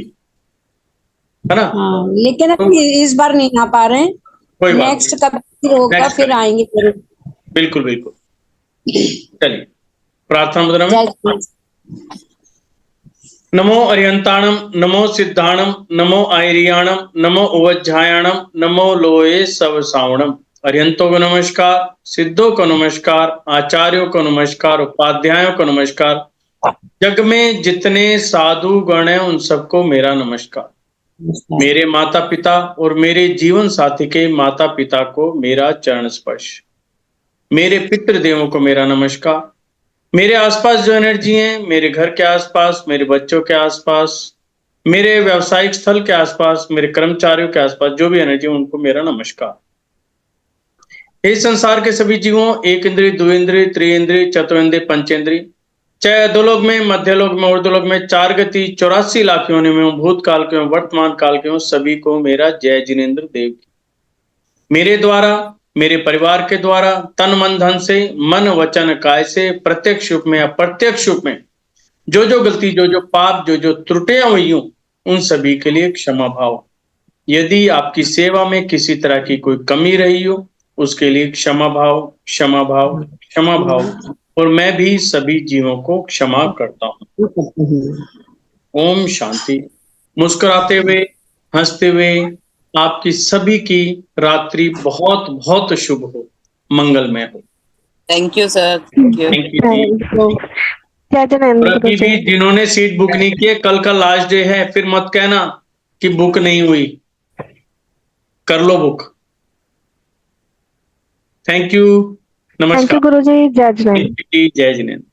है ना। हाँ, लेकिन तो अभी इस बार नहीं आ पा रहे हैं। कोई बात नेक्स्ट नहीं, कब फिर होगा, नेक्स्ट फिर करेंगे, आएंगे जरूर। बिल्कुल बिल्कुल। चलिए प्रार्थना मुद्रा में। जय श्री कृष्ण। नमो अरियंताणम, नमो सिद्धाणम, नमो आयरियाणम, नमो उवज्झायाणम, नमो लोये सवसावणम। अरियंतों को नमस्कार, सिद्धों को नमस्कार, आचार्यों को नमस्कार, उपाध्यायों को नमस्कार, जग में जितने साधु गण हैं उन सबको मेरा नमस्कार। मेरे माता पिता और मेरे जीवन साथी के माता पिता को मेरा चरण स्पर्श। मेरे पितृदेवों को मेरा नमस्कार। मेरे आसपास जो एनर्जी है, मेरे घर के आसपास, मेरे बच्चों के आसपास, मेरे व्यावसायिक स्थल के आसपास, मेरे कर्मचारियों के आसपास जो भी एनर्जी है उनको मेरा नमस्कार। इस संसार के सभी जीवों, एक इंद्रिय, द्विंद्रिय, त्रिइंद्रिय, चतुर्इंद्रिय, पंचेंद्रिय, चाहे अधोलोक में, मध्यलोक में, ऊर्ध्वलोक में, 4 गति 84 लाख योनि में हो, भूतकाल के हो, वर्तमान काल के हो, सभी को मेरा जय जिनेन्द्र देव की। मेरे द्वारा, मेरे परिवार के द्वारा, तन मन धन से, मन वचन काय से, प्रत्यक्ष रूप में अप्रत्यक्ष रूप में जो जो गलती, जो जो पाप, जो जो त्रुटियां हुई हूं, उन सभी के लिए क्षमा भाव। यदि आपकी सेवा में किसी तरह की कोई कमी रही हो, उसके लिए क्षमा भाव, क्षमा भाव, क्षमा भाव। और मैं भी सभी जीवों को क्षमा करता हूं। ओम शांति। मुस्कुराते हुए, हंसते हुए, आपकी सभी की रात्रि बहुत बहुत शुभ हो, मंगलमय हो। Thank you sir, thank you. Thank you जी। जय जिनेंद्र और अभी गुरु भी जी। जिन्होंने सीट बुक नहीं की है, कल का लास्ट डे है, फिर मत कहना कि बुक नहीं हुई, कर लो बुक। थैंक यू, थैंक नमस्कार। यू गुरु जी। जय जिनेंद्र। जय जिनेंद्र।